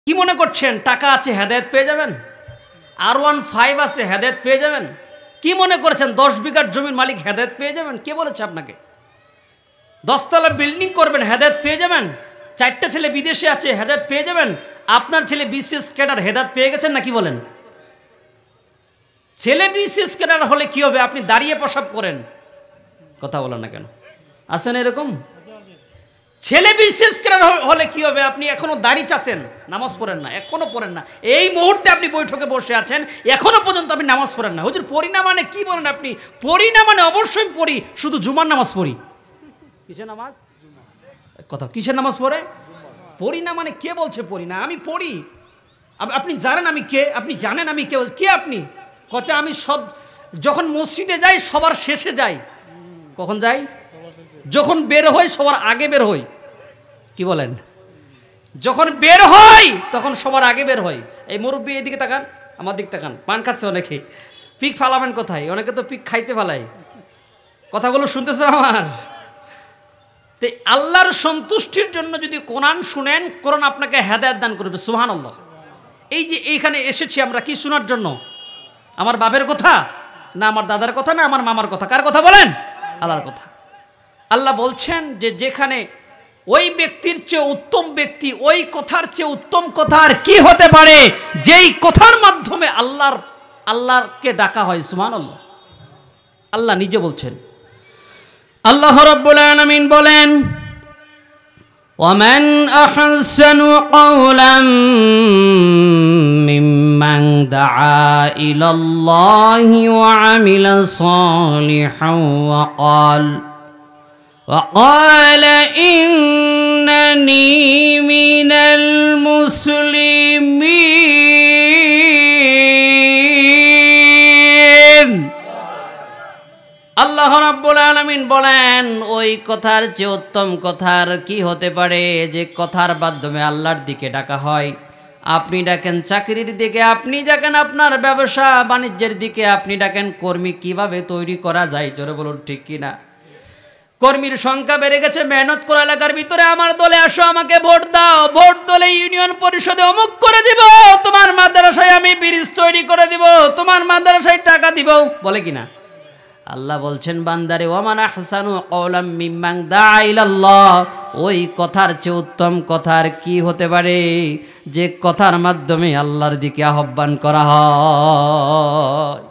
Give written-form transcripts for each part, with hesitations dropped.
কি মনে করছেন টাকা আছে হেদায়েত পেয়ে যাবেন? R15 আছে হেদায়েত পেয়ে যাবেন? কি মনে করেছেন 10 বিঘার জমির মালিক হেদায়েত পেয়ে যাবেন? কে বলেছে আপনাকে? 10 তলা বিল্ডিং করবেন হেদায়েত পেয়ে যাবেন? 4টা ছেলে বিদেশে আছে হেদায়েত পেয়ে যাবেন? আপনার ছেলে বিসিএস ক্যাডার হেদায়েত পেয়ে গেছেন নাকি বলেন? ছেলে বিসিএস ক্যাডার হলে কি হবে? আপনি দাঁড়িয়ে প্রসাব করেন, কথা বলেন না কেন? আছেন এরকম? ছেলে বিসিএস ক্যাডার হলে কি হবে? আপনি এখনো দাড়ি চাচ্ছেন, নামাজ পড়েন না, এখনো পড়েন না। এই মুহূর্তে আপনি বৈঠকে বসে আছেন, এখনো পর্যন্ত আপনি নামাজ পড়েন না। হুজুর পড়ি না মানে কি বলেন আপনি? পড়ি না মানে অবশ্যই পড়ি, শুধু জুমার নামাজ পড়ি। কিসের নামাজ? কথা, কিসের নামাজ পড়ে? পড়ি না মানে কে বলছে পড়ি না? আমি পড়ি। আপনি জানেন আমি কে? আপনি জানেন আমি কে? কে আপনি? কথা, আমি সব যখন মসজিদে যাই সবার শেষে যাই। কখন যাই? যখন বের হই সবার আগে বের হই। কি বলেন? যখন বের হই তখন সবার আগে বের হই। এই মুরব্বী এদিকে তাকান, আমার দিক তাকান। পান খাচ্ছে অনেকে, পিক ফালাবেন কোথায়? অনেকে তো পিক খাইতে ফালাই। কথাগুলো শুনতেছে আমার? তো আল্লাহর সন্তুষ্টির জন্য যদি কোরআন শুনেন, কোরআন আপনাকে হেদায়েত দান করবে। সুবহানাল্লাহ। এই যে এইখানে এসেছি আমরা কি শোনার জন্য? আমার বাপের কথা না আমার দাদার কথা না আমার মামার কথা? কার কথা বলেন? আল্লাহর কথা। আল্লাহ বলছেন যে যেখানে ওই ব্যক্তির চেয়ে উত্তম ব্যক্তি, ওই কথার চেয়ে উত্তম কথা আর কি হতে পারে যেই কথার মাধ্যমে আল্লাহকে ডাকা হয়। সুবহানাল্লাহ। আল্লাহ নিজে বলছেন। আল্লাহ রাব্বুল আলামিন বলেন, ওয়ামান আহসানু কাওলাম মিম্মান দাআ ইলাল্লাহি ওয়া আমিলা সালিহান وقال إنني من المسلمين। আল্লাহ রাব্বুল আলামিন বলেন, ওই কথার চেয়ে উত্তম কথার কি হতে পারে যে কথার মাধ্যমে আল্লাহর দিকে ডাকা হয়। আপনি ডাকেন চাকরির দিকে, আপনি ডাকেন আপনার ব্যবসা বাণিজ্যের দিকে, আপনি ডাকেন কর্মী কিভাবে তৈরি করা যায়। জোরে বলুন ঠিক কিনা? কর্মীর সংখ্যা বেড়ে গেছে, মেহনত করা এলাকার ভিতরে আমার দলে আসো, আমাকে ভোট দাও, ভোট দলে ইউনিয়ন পরিষদে অমুক করে দিব, তোমার মাদ্রাসায় আমি ব্রিজ তৈরি করে দিব, তোমার মাদ্রাসায় টাকা দিব, বলে কিনা? আল্লাহ বলছেন বান্দারে, ওয়ামান আহসানু কাওলাম মিম্মান দাআ ইলাল্লাহ, ওই কথার চেয়ে উত্তম কথার কি হতে পারে যে কথার মাধ্যমে আল্লাহর দিকে আহ্বান করা হয়।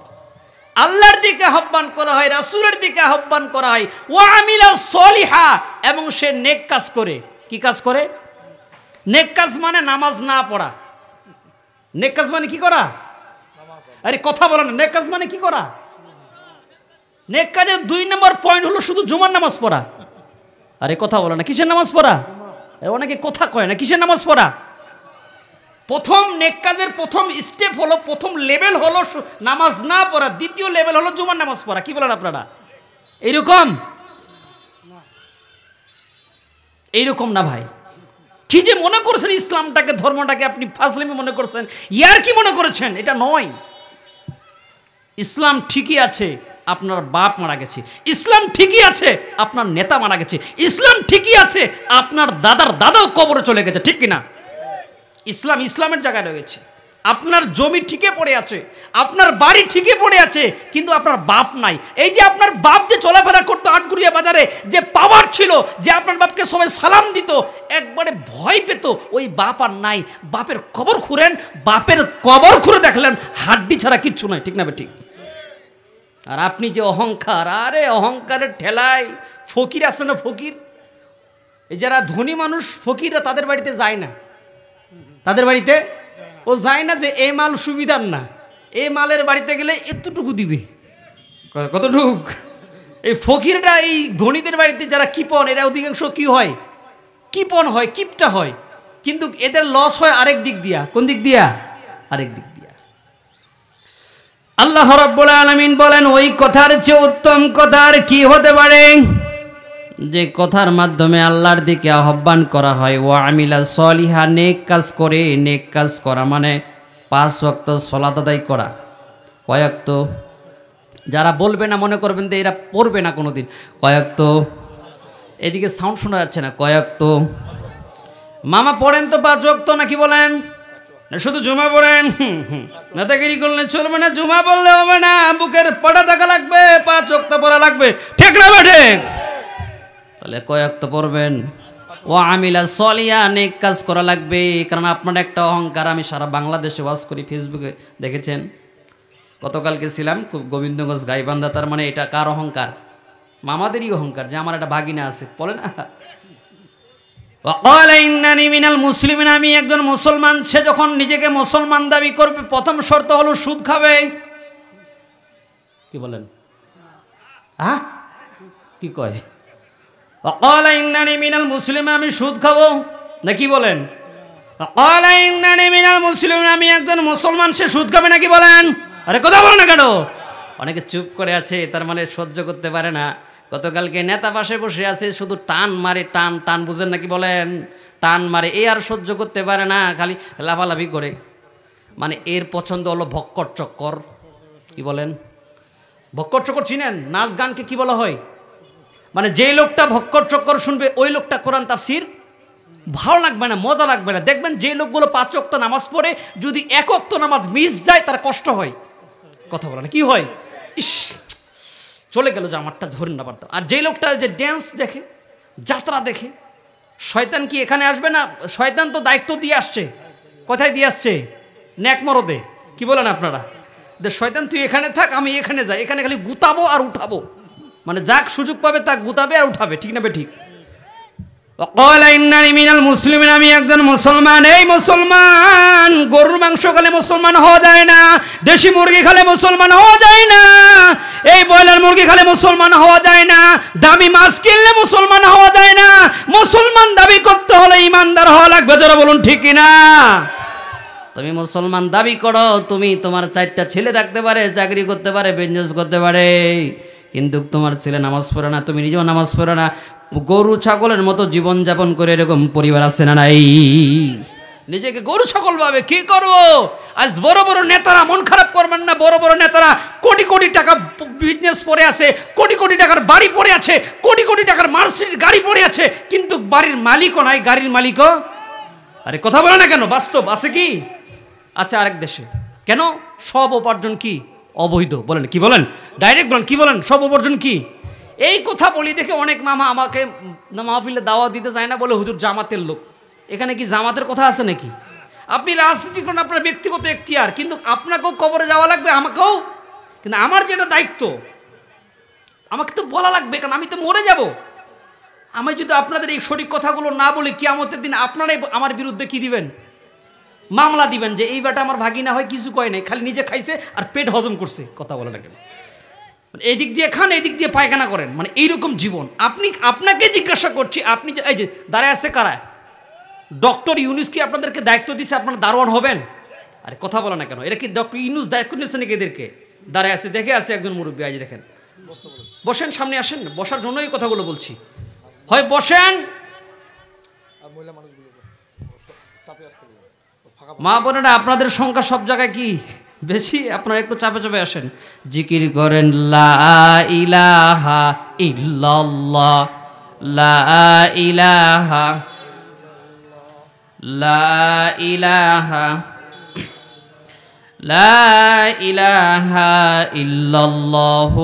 আল্লাহর দিকে আহ্বান করা হয়, রাসূলের দিকে আহ্বান করা হয়। ওয়া আমিলা সলিহা, এবং সে নেক কাজ করে। কি কাজ করে? নেক কাজ মানে নামাজ না পড়া। নেক কাজ মানে কি করা? আরে কথা বলেন, নেক কাজ মানে কি করা? নেক কাজের 2 নম্বর পয়েন্ট হলো শুধু জুমার নামাজ পড়া। আরে কথা বলে না, কিসের নামাজ পড়া? অনেকে কথা কয় না, কিসের নামাজ পড়া? প্রথম নেক কাজের প্রথম স্টেপ হলো, প্রথম লেভেল হলো নামাজ না পড়া, দ্বিতীয় লেভেল হলো জুমার নামাজ পড়া। কি বলেন আপনারা? এইরকম না ভাই। কি যে মনে করছেন ইসলামটাকে, ধর্মটাকে আপনি ফাজলামি মনে করছেন, ইয়ার কি মনে করেছেন? এটা নয়। ইসলাম ঠিকই আছে, আপনার বাপ মারা গেছে। ইসলাম ঠিকই আছে, আপনার নেতা মারা গেছে। ইসলাম ঠিকই আছে, আপনার দাদার দাদাও কবরে চলে গেছে। ঠিক কিনা? ইসলাম ইসলামের জায়গায় রয়েছে। আপনার জমি ঠিকই পড়ে আছে, আপনার বাড়ি ঠিকই পড়ে আছে, কিন্তু আপনার বাপ নাই। এই যে আপনার বাপ যে চলাফেরা করতো আটগুড়িয়া বাজারে, যে পাওয়ার ছিল, যে আপনার বাপকে সবাই সালাম দিত, একবারে ভয় পেত, ওই বাপ আর নাই। বাপের কবর খুঁড়েন, বাপের কবর খুঁড়ে দেখলেন হাড্ডি ছাড়া কিচ্ছু নাই। ঠিক না ঠিক? আর আপনি যে অহংকার, আরে অহংকারের ঠেলায় ফকির আছে না, ফকির, এই যারা ধনী মানুষ ফকিররা তাদের বাড়িতে যায় না। তাদের বাড়িতে ও যায় না যে এই মাল সুবিধার না, এই মালের বাড়িতে গেলে এতটুকু দিবে। কতটুক? এই ফকিররা এই ধনীদের বাড়িতে যারা কিপন, এরা অধিকাংশ কি হয়? কিপন হয়, কিপটা হয়। কিন্তু এদের লস হয় আরেক দিক দিয়া। কোন দিক দিয়া? আরেক দিক দিয়া। আল্লাহ রাব্বুল আলামিন বলেন, ওই কথার চেয়ে উত্তম কথার কি হতে পারে যে কথার মাধ্যমে আল্লাহর দিকে আহ্বান করা হয়। ওয়া আমিলা সলিহা, নেক কাজ করে। নেক কাজ করা মানে 5 ওয়াক্ত সালাত আদায় করা। কয়েক তো যারা বলবে না মনে করবেন যে এরা পড়বে না কোনোদিন। কয়েক তো, এদিকে সাউন্ড শোনা যাচ্ছে না। কয়েক তো মামা পড়েন তো 5 ওয়াক্ত নাকি বলেন? না শুধু জুমা পড়েন, নেতাগিরি করলে চলবে না, জুমা পড়লে হবে না, বুকের পাটা টাকা লাগবে, 5 ওয়াক্ত পড়া লাগবে, ঠিক না ঠিক? তাহলে কয় ওয়াক্ত পড়বেন? ও আমিলা সলিয়া, নেক কাজ করা লাগবে। কারণ আপনার একটা অহংকার, আমি সারা বাংলাদেশে ওয়াজ করি, ফেসবুকে দেখেছেন। গতকালকে ছিলাম গোবিন্দগঞ্জ গাইবান্ধা, তার মানে এটা কার অহংকার? মামাদেরই অহংকার যে আমার একটা ভাগিনা আছে, বলে না। মুসলিমিন, আমি একজন মুসলমান। সে যখন নিজেকে মুসলমান দাবি করবে, প্রথম শর্ত হলো সুদ খাবে। কি বলেন? হ্যাঁ, কি কয়? মুসলিম, আমি সুদ খাবো না, কি বলেন? মুসলিম, আমি একজন মুসলমান, সে সুদ খাবে নাকি বলেন? আরে কথা বলো না কেন? অনেকে চুপ করে আছে, তার মানে সহ্য করতে পারে না। গতকালকে নেতা পাশে বসে আছে, শুধু টান মারে, টান টান, বুঝেন নাকি বলেন? টান মারে, এ আর সহ্য করতে পারে না, খালি লাফালাফি করে। মানে এর পছন্দ হলো ভক্কর চক্কর। কি বলেন? ভক্কর চক্কর চিনেন? নাচ গানকে কি বলা হয়? মানে যে লোকটা ভক্কর চক্কর শুনবে, ওই লোকটা কোরআন তাফসির ভালো লাগবে না, মজা লাগবে না। দেখবেন যে লোকগুলো 5 ওয়াক্ত নামাজ পড়ে, যদি 1 ওয়াক্ত নামাজ মিস যায়, তার কষ্ট হয়। কথা বলে না, কি হয়? ইস, চলে গেল যে আমারটা ধরে না পারতাম। আর যে লোকটা যে ড্যান্স দেখে, যাত্রা দেখে, শয়তান কি এখানে আসবে না? শয়তান তো দায়িত্ব দিয়ে আসছে। কোথায় দিয়ে আসছে? ন্যাকমরদে। কি বলেন আপনারা? শয়তান তুই এখানে থাক, আমি এখানে যাই, এখানে খালি গুতাবো আর উঠাবো। মানে যাক সুযোগ পাবে তা গুতাবে আর উঠাবে, ঠিক না বে ঠিক? মুসলিমিন, আমি একজন মুসলমান। এই মুসলমান, গরুর মাংস খেলে মুসলমান হওয়া যায় না, দেশি মুরগি খেলে মুসলমান হওয়া যায় না, এই ব্রয়লার মুরগি খেলে মুসলমান হওয়া যায় না, দামি মাছ কিনলে মুসলমান হওয়া যায় না। মুসলমান দাবি করতে হলে ইমানদার হওয়া লাগবে, যারা বলুন ঠিক কিনা? তুমি মুসলমান দাবি করো, তুমি তোমার 4টা ছেলে থাকতে পারে, চাকরি করতে পারে, বিজনেস করতে পারে, কিন্তু তোমার ছেলে নামাজ পড়ে না, তুমি নিজেও নামাজ পড়ে না, গরু ছাগলের মতো জীবন যাপন করে, এরকম পরিবার আছে না নাই? নিজেকে গরু ছাগল ভাবে। কি করবো? আজ বড় বড় নেতারা, মন খারাপ করবেন না, বড় বড় নেতারা কোটি কোটি টাকা বিজনেস পড়ে আছে, কোটি কোটি টাকার বাড়ি পড়ে আছে, কোটি কোটি টাকার মার্সিডিজ গাড়ি পড়ে আছে, কিন্তু বাড়ির মালিকও নাই, গাড়ির মালিকও। আরে কথা বলে না কেন? বাস্তব আছে কি? আছে আরেক দেশে। কেন? সব উপার্জন কি? অবৈধ। বলেন, কি বলেন? ডাইরেক্ট বলেন, কি বলেন? সব উপার্জন কি? এই কথা বলি দেখে অনেক মামা আমাকে মাহফিলে দাওয়া দিতে চায় না, বলে হুজুর জামাতের লোক। এখানে কি জামাতের কথা আছে নাকি? আপনি রাজনীতি করেন, আপনার ব্যক্তিগত এখতিয়ার, কিন্তু আপনাকেও কবরে যাওয়া লাগবে, আমাকেও। কিন্তু আমার যেটা দায়িত্ব, আমাকে তো বলা লাগবে, কারণ আমি তো মরে যাব। আমি যদি আপনাদের এই সঠিক কথাগুলো না বলি, কিয়ামতের দিন আপনারাই আমার বিরুদ্ধে কি দিবেন? মামলা দিবেন যে এই বেটা আমার ভাগিনা হয়, কিছু কয় নাই, খালি নিজে খাইছে আর পেট হজম করছে। কথা বলে না কেন? এই দিক দিয়ে খান, এই দিক দিয়ে পায়খানা করেন, মানে এইরকম জীবন। আপনাকে জিজ্ঞাসা করছি, আপনি যে এই যে দাঁড়ায় আছে কারা? ডক্টর ইউনুস কি আপনাদেরকে দায়িত্ব দিছে আপনারা দারোয়ান হবেন? আরে কথা বলে না কেন? এরা কি ডক্টর ইউনুস দায়িত্ব নিয়েছে নাকি এদেরকে? দাঁড়ায় আছে, দেখে আছে একজন মুরব্বী, আজ দেখেন। বসেন, সামনে আসেন, বসার জন্যই এই কথাগুলো বলছি। হয় বসেন। মা বোনেরা, আপনাদের সংখ্যা সব জায়গায় কি বেশি, আপনারা একটু চাপে চাপে আসেন। জিকির করেন লা ইলাহা ইল্লাল্লাহ, লা ইলাহা, লা ইলাহা, লা ইলাহা ইল্লাল্লাহ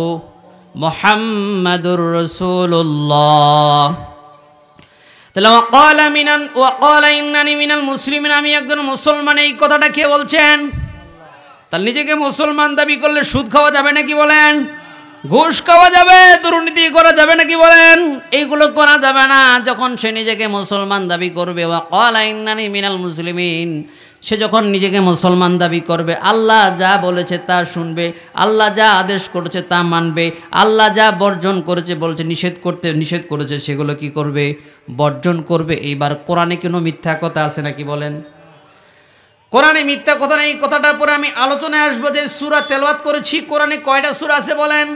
মুহাম্মাদুর রাসূলুল্লাহ। আমি একজন মুসলমান, এই কথাটা কে বলছেন? তাহলে নিজেকে মুসলমান দাবি করলে সুদ খাওয়া যাবে নাকি বলেন? ঘুষ খাওয়া যাবে, দুর্নীতি করা যাবে নাকি বলেন? এইগুলো করা যাবে না। যখন সে নিজেকে মুসলমান দাবি করবে, ওয়াকালা ইন্নানি মিনাল মুসলিমিন, সে যখন নিজেকে মুসলমান দাবি করবে, আল্লাহ যা বলেছে তা শুনবে, আল্লাহ যা আদেশ করেছে তা মানবে, আল্লাহ যা বর্জন করেছে, বলছে নিষেধ করেছে, সেগুলো কি করবে? বর্জন করবে। এইবার কোরআনে কোনো মিথ্যা কথা আছে নাকি বলেন? কোরআনে মিথ্যা কথা নেই। কথাটার পরে আমি আলোচনায় আসবো যে সূরা তেলাওয়াত করেছি, কোরআনে কয়টা সূরা আছে বলেন?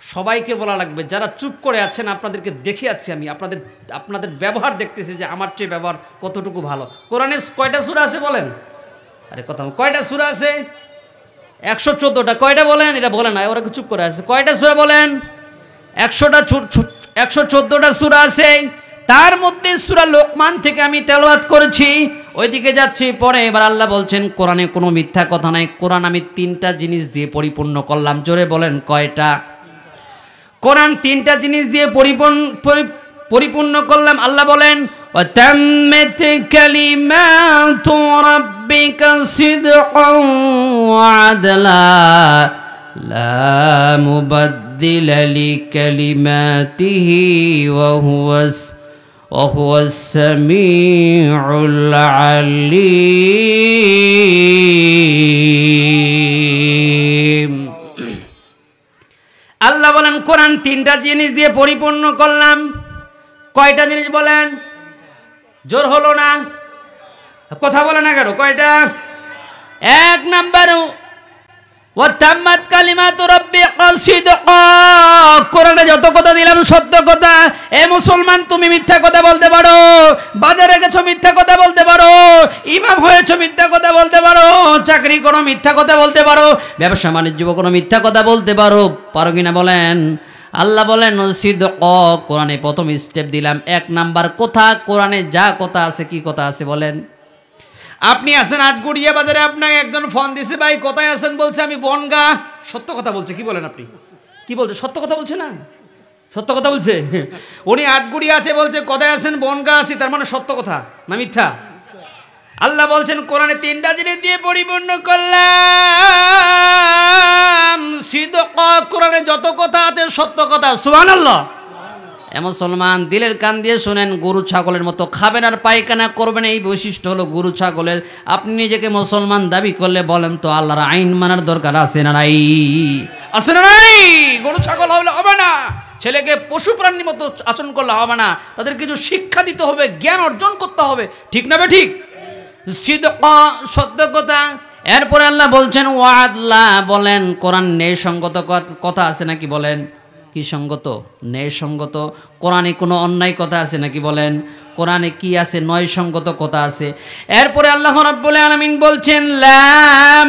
সবাইকে বলা লাগবে। যারা চুপ করে আছেন, আপনাদেরকে দেখে আছি আমি, আপনাদের ব্যবহার দেখতেছি যে আমার চেয়ে ব্যবহার কতটুকু ভালো। কোরআনে কয়টা সূরা আছে বলেন? আরে কথা, কয়টা সূরা আছে? 114টা। কয়টা বলেন? এটা বলে না, ওরা চুপ করে আছে। কয়টা সূরা বলেন? 114টা সূরা আছে। তার মধ্যে সূরা লোকমান থেকে আমি তেলাওয়াত করেছি, ওইদিকে যাচ্ছি। পরে এবার আল্লাহ বলছেন কোরআনে কোনো মিথ্যা কথা নাই, কোরআন আমি 3টা জিনিস দিয়ে পরিপূর্ণ করলাম। জোরে বলেন কয়টা? কোরআন 3টা জিনিস দিয়ে পরিপূর্ণ করলাম। আল্লাহ বলেন وَتَمَّتْ كَلِمَاتُ رَبِّكَ صِدْقًا وَعَدْلًا لَا مُبَدِّلَ لِكَلِمَاتِهِ وَهُوَ السَّمِيعُ الْعَلِيمُ। আল্লাহ বলেন কোরআন 3টা জিনিস দিয়ে পরিপূর্ণ করলাম। কয়টা জিনিস বলেন? জোর হলো না, কথা বলে না কেন? কয়টা? 1 নাম্বার ওয়াতাম্মাত কালিমাতু রাব্বিকা সিদকা, কোরআনে যত কথা দিলাম সত্য কথা। এ মুসলমান, তুমি মিথ্যা কথা বলতে পারো, বাজারে গেছো মিথ্যা কথা বলতে পারো, ইমাম হয়েছো মিথ্যা কথা বলতে পারো, চাকরি করো মিথ্যা কথা বলতে পারো, ব্যবসা বাণিজ্য করো মিথ্যা কথা বলতে পারো, পারো কিনা বলেন? আল্লাহ বলেন সিদক, কোরআনে প্রথম স্টেপ দিলাম। 1 নাম্বার কথা, কোরআনে যা কথা আছে, কি কথা আছে বলেন? আপনি আছেন আটগুড়িয়া বাজারে, আপনাকে একজন ফোন দিছে, ভাই কোথায় আছেন? বলছে আমি বনগা। সত্য কথা বলছে, কি বলেন আপনি? কি বলছে? সত্য কথা বলছে না? সত্য কথা বলছে। উনি আটগুড়িয়া আছে, বলছে কোথায় আছেন? বনগা আছি, তার মানে সত্য কথা না মিথ্যা? আল্লাহ বলছেন কোরআনে 3টা জিনিস দিয়ে পরিপূর্ণ করলাম। সিদক, কোরআনে যত কথা আছে সত্য কথা। সুবহানাল্লাহ। এ মুসলমান, দিলের কান দিয়ে শুনেন, গরু ছাগলের মতো খাবেন আর পায়খানা করবেন, এই বৈশিষ্ট্য হলো গরু ছাগলের। আপনি নিজেকে মুসলমান দাবি করলে বলেন তো আল্লাহর আইন মানার দরকার আছে না নাই? আছে না নাই? গরু ছাগল হলে হবে না, ছেলেকে পশু প্রাণীর মতো আচরণ করলে হবে না, তাদের কিছু শিক্ষা দিতে হবে, জ্ঞান অর্জন করতে হবে, ঠিক না? ঠিক সিদক, সত্য কথা। এরপরে আল্লাহ বলছেন ওয়াদলা, বলেন কোরআন ন্যায়সঙ্গত কথা আছে নাকি বলেন? কি সঙ্গত? ন্যায়সঙ্গত। কোরআনে কোনো অন্যায় কথা আছে নাকি বলেন? কোরআনে কি আছে? ন্যায়সঙ্গত কথা আছে। এরপরে আল্লাহ রাব্বুল আলামিন বলছেন লা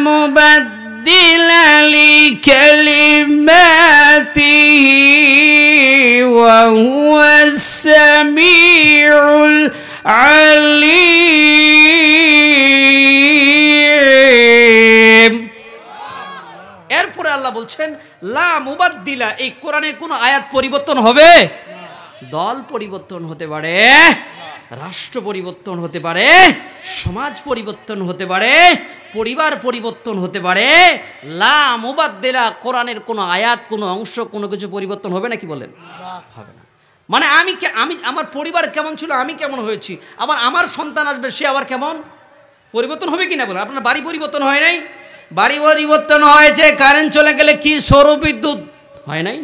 মুবাদ্দিলা লিকালিমাতিহি ওয়া হুয়াস সামিউল আলিম। এরপরে আল্লাহ বলছেন লা মুবাদ্দিলা, এই কোরআনের কোন আয়াত পরিবর্তন হবে? দল পরিবর্তন হতে পারে, রাষ্ট্র পরিবর্তন হতে পারে, সমাজ পরিবর্তন হতে পারে, পরিবার পরিবর্তন হতে পারে। লা মুবাদ্দিলা, কোরআনের কোন আয়াত, কোন অংশ, কোনো কিছু পরিবর্তন হবে নাকি বলেন? হবে না। মানে আমি আমার পরিবার কেমন ছিল, আমি কেমন হয়েছি, আবার আমার সন্তান আসবে, সে আবার কেমন, পরিবর্তন হবে কিনা বলেন? আপনার বাড়ি পরিবর্তন হয় নাই? বাড়ি পরিবর্তন হয়েছে, কারেন্ট চলে গেলে কি সৌর বিদ্যুৎ হয় নাই?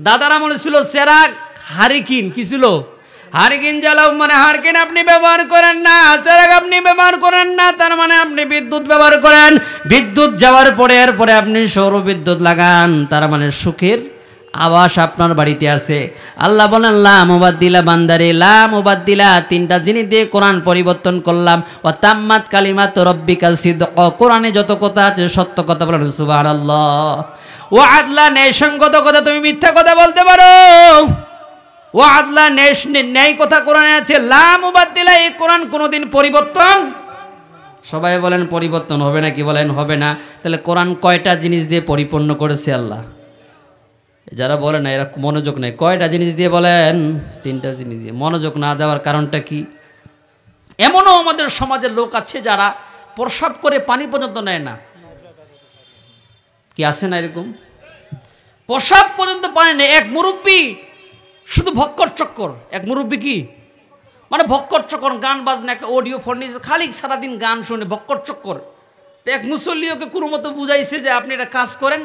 দাদার আমলে ছিল চেরাগ, হারিকিন। কি ছিল? হারিকিন জ্বালাও, মানে হারিকিন আপনি ব্যবহার করেন না, চেরাগ আপনি ব্যবহার করেন না, তার মানে আপনি বিদ্যুৎ ব্যবহার করেন। বিদ্যুৎ যাওয়ার পরে এরপরে আপনি সৌর বিদ্যুৎ লাগান, তার মানে সুখের আবাস আপনার বাড়িতে আছে। আল্লাহ বলেন লা মুবাদ্দিলা, বান্দারে লা মুবাদ্দিলা, 3টা জিনিস দিয়ে কোরআন পরিবর্তন করলাম। ওয়া তাম্মাত কালিমাতু রাব্বিকা সিদক, কোরআনে যত কথা আছে সত্য কথা। বলেন সুবহানাল্লাহ। ওয়া আদলা, ন্যায়সঙ্গত কথা, তুমি মিথ্যা কথা বলতে পারো। ওয়া আদলা, ন্যায় কথা কোরআনে আছে। লা মুবাদ্দিলা, এই কোরআন কোনোদিন পরিবর্তন, সবাই বলেন পরিবর্তন হবে নাকি বলেন? হবে না। তাহলে কোরআন কয়টা জিনিস দিয়ে পরিপূর্ণ করেছে আল্লাহ? যারা বলে না এরা মনোযোগ নেই। কয়টা জিনিস দিয়ে বলেন? 3টা জিনিস দিয়ে। মনোযোগ না দেওয়ার কারণটা কি? এমনও আমাদের সমাজের লোক আছে যারা প্রস্রাব করে পানি পর্যন্ত নেয় না। কি আছে না এরকম? প্রস্রাব পর্যন্ত পানি নেই। এক মুরব্বী শুধু ভক্কর চক্কর, এক মুরব্বী কি মানে ভক্কর চক্কর, গান বাজনা, একটা অডিও ফোন নিয়ে খালি সারাদিন গান শুনে ভক্কর চক্কর। তো এক মুসল্লি ওকে কোনো মতো বুঝাইছে যে আপনি একটা কাজ করেন,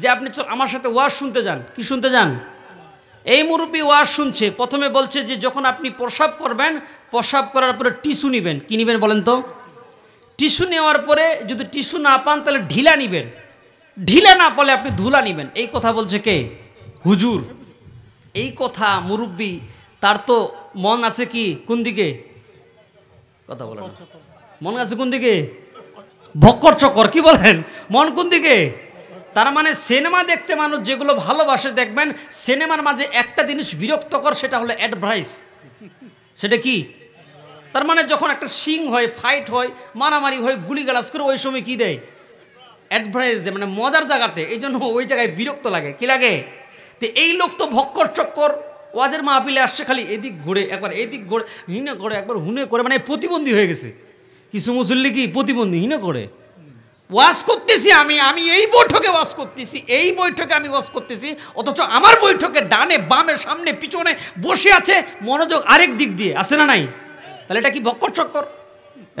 যে আপনি তো আমার সাথে ওয়াজ শুনতে যান। কি শুনতে যান? এই মুরব্বী ওয়াজ শুনছে। প্রথমে বলছে যে যখন আপনি প্রস্রাব করবেন, প্রস্রাব করার পরে টিস্যু নেবেন। কি নেবেন বলেন তো? টিস্যু নেওয়ার পরে যদি টিস্যু না পান তাহলে ঢিলা নেবেন, ঢিলা না পেলে আপনি ধুলা নেবেন। এই কথা বলছে কে? হুজুর। এই কথা মুরব্বী, তার তো মন আছে কি কোন দিকে? কথা বলেন, মন আছে কোন দিকে? ভক্কর চক্কর। কি বলেন? মন কোন দিকে? তার মানে সিনেমা দেখতে মানুষ যেগুলো ভালোবাসে, দেখবেন সিনেমার মাঝে একটা জিনিস বিরক্তকর, সেটা হলো অ্যাডভার্টাইজ। সেটা কি? তার মানে যখন একটা সিং হয়, ফাইট হয়, মারামারি হয়, গুলিগালাজ করে, ওই সময় কি দেয়? অ্যাডভাইস দেয়, মানে মজার জায়গাতে। এই জন্য ওই জায়গায় বিরক্ত লাগে। কি লাগে? তো এই লোক তো ভক্কর চক্কর ওয়াজের মাহফিলে আসছে, খালি এদিক ঘুরে, একবার এদিক ঘুরে, হিনে করে, একবার হুনে করে, মানে প্রতিবন্ধী হয়ে গেছে। কিছু মুসল্লি কি প্রতিবন্ধী, হিনে করে। ওয়াজ করতেছি আমি এই বৈঠকে ওয়াজ করতেছি, এই বৈঠকে আমি ওয়াজ করতেছি, অথচ আমার বৈঠকে ডানে বামে সামনে পিছনে বসে আছে, মনোযোগ আরেক দিক দিয়ে, আছে না নাই? তাহলে এটা কি ভক্কর চক্কর?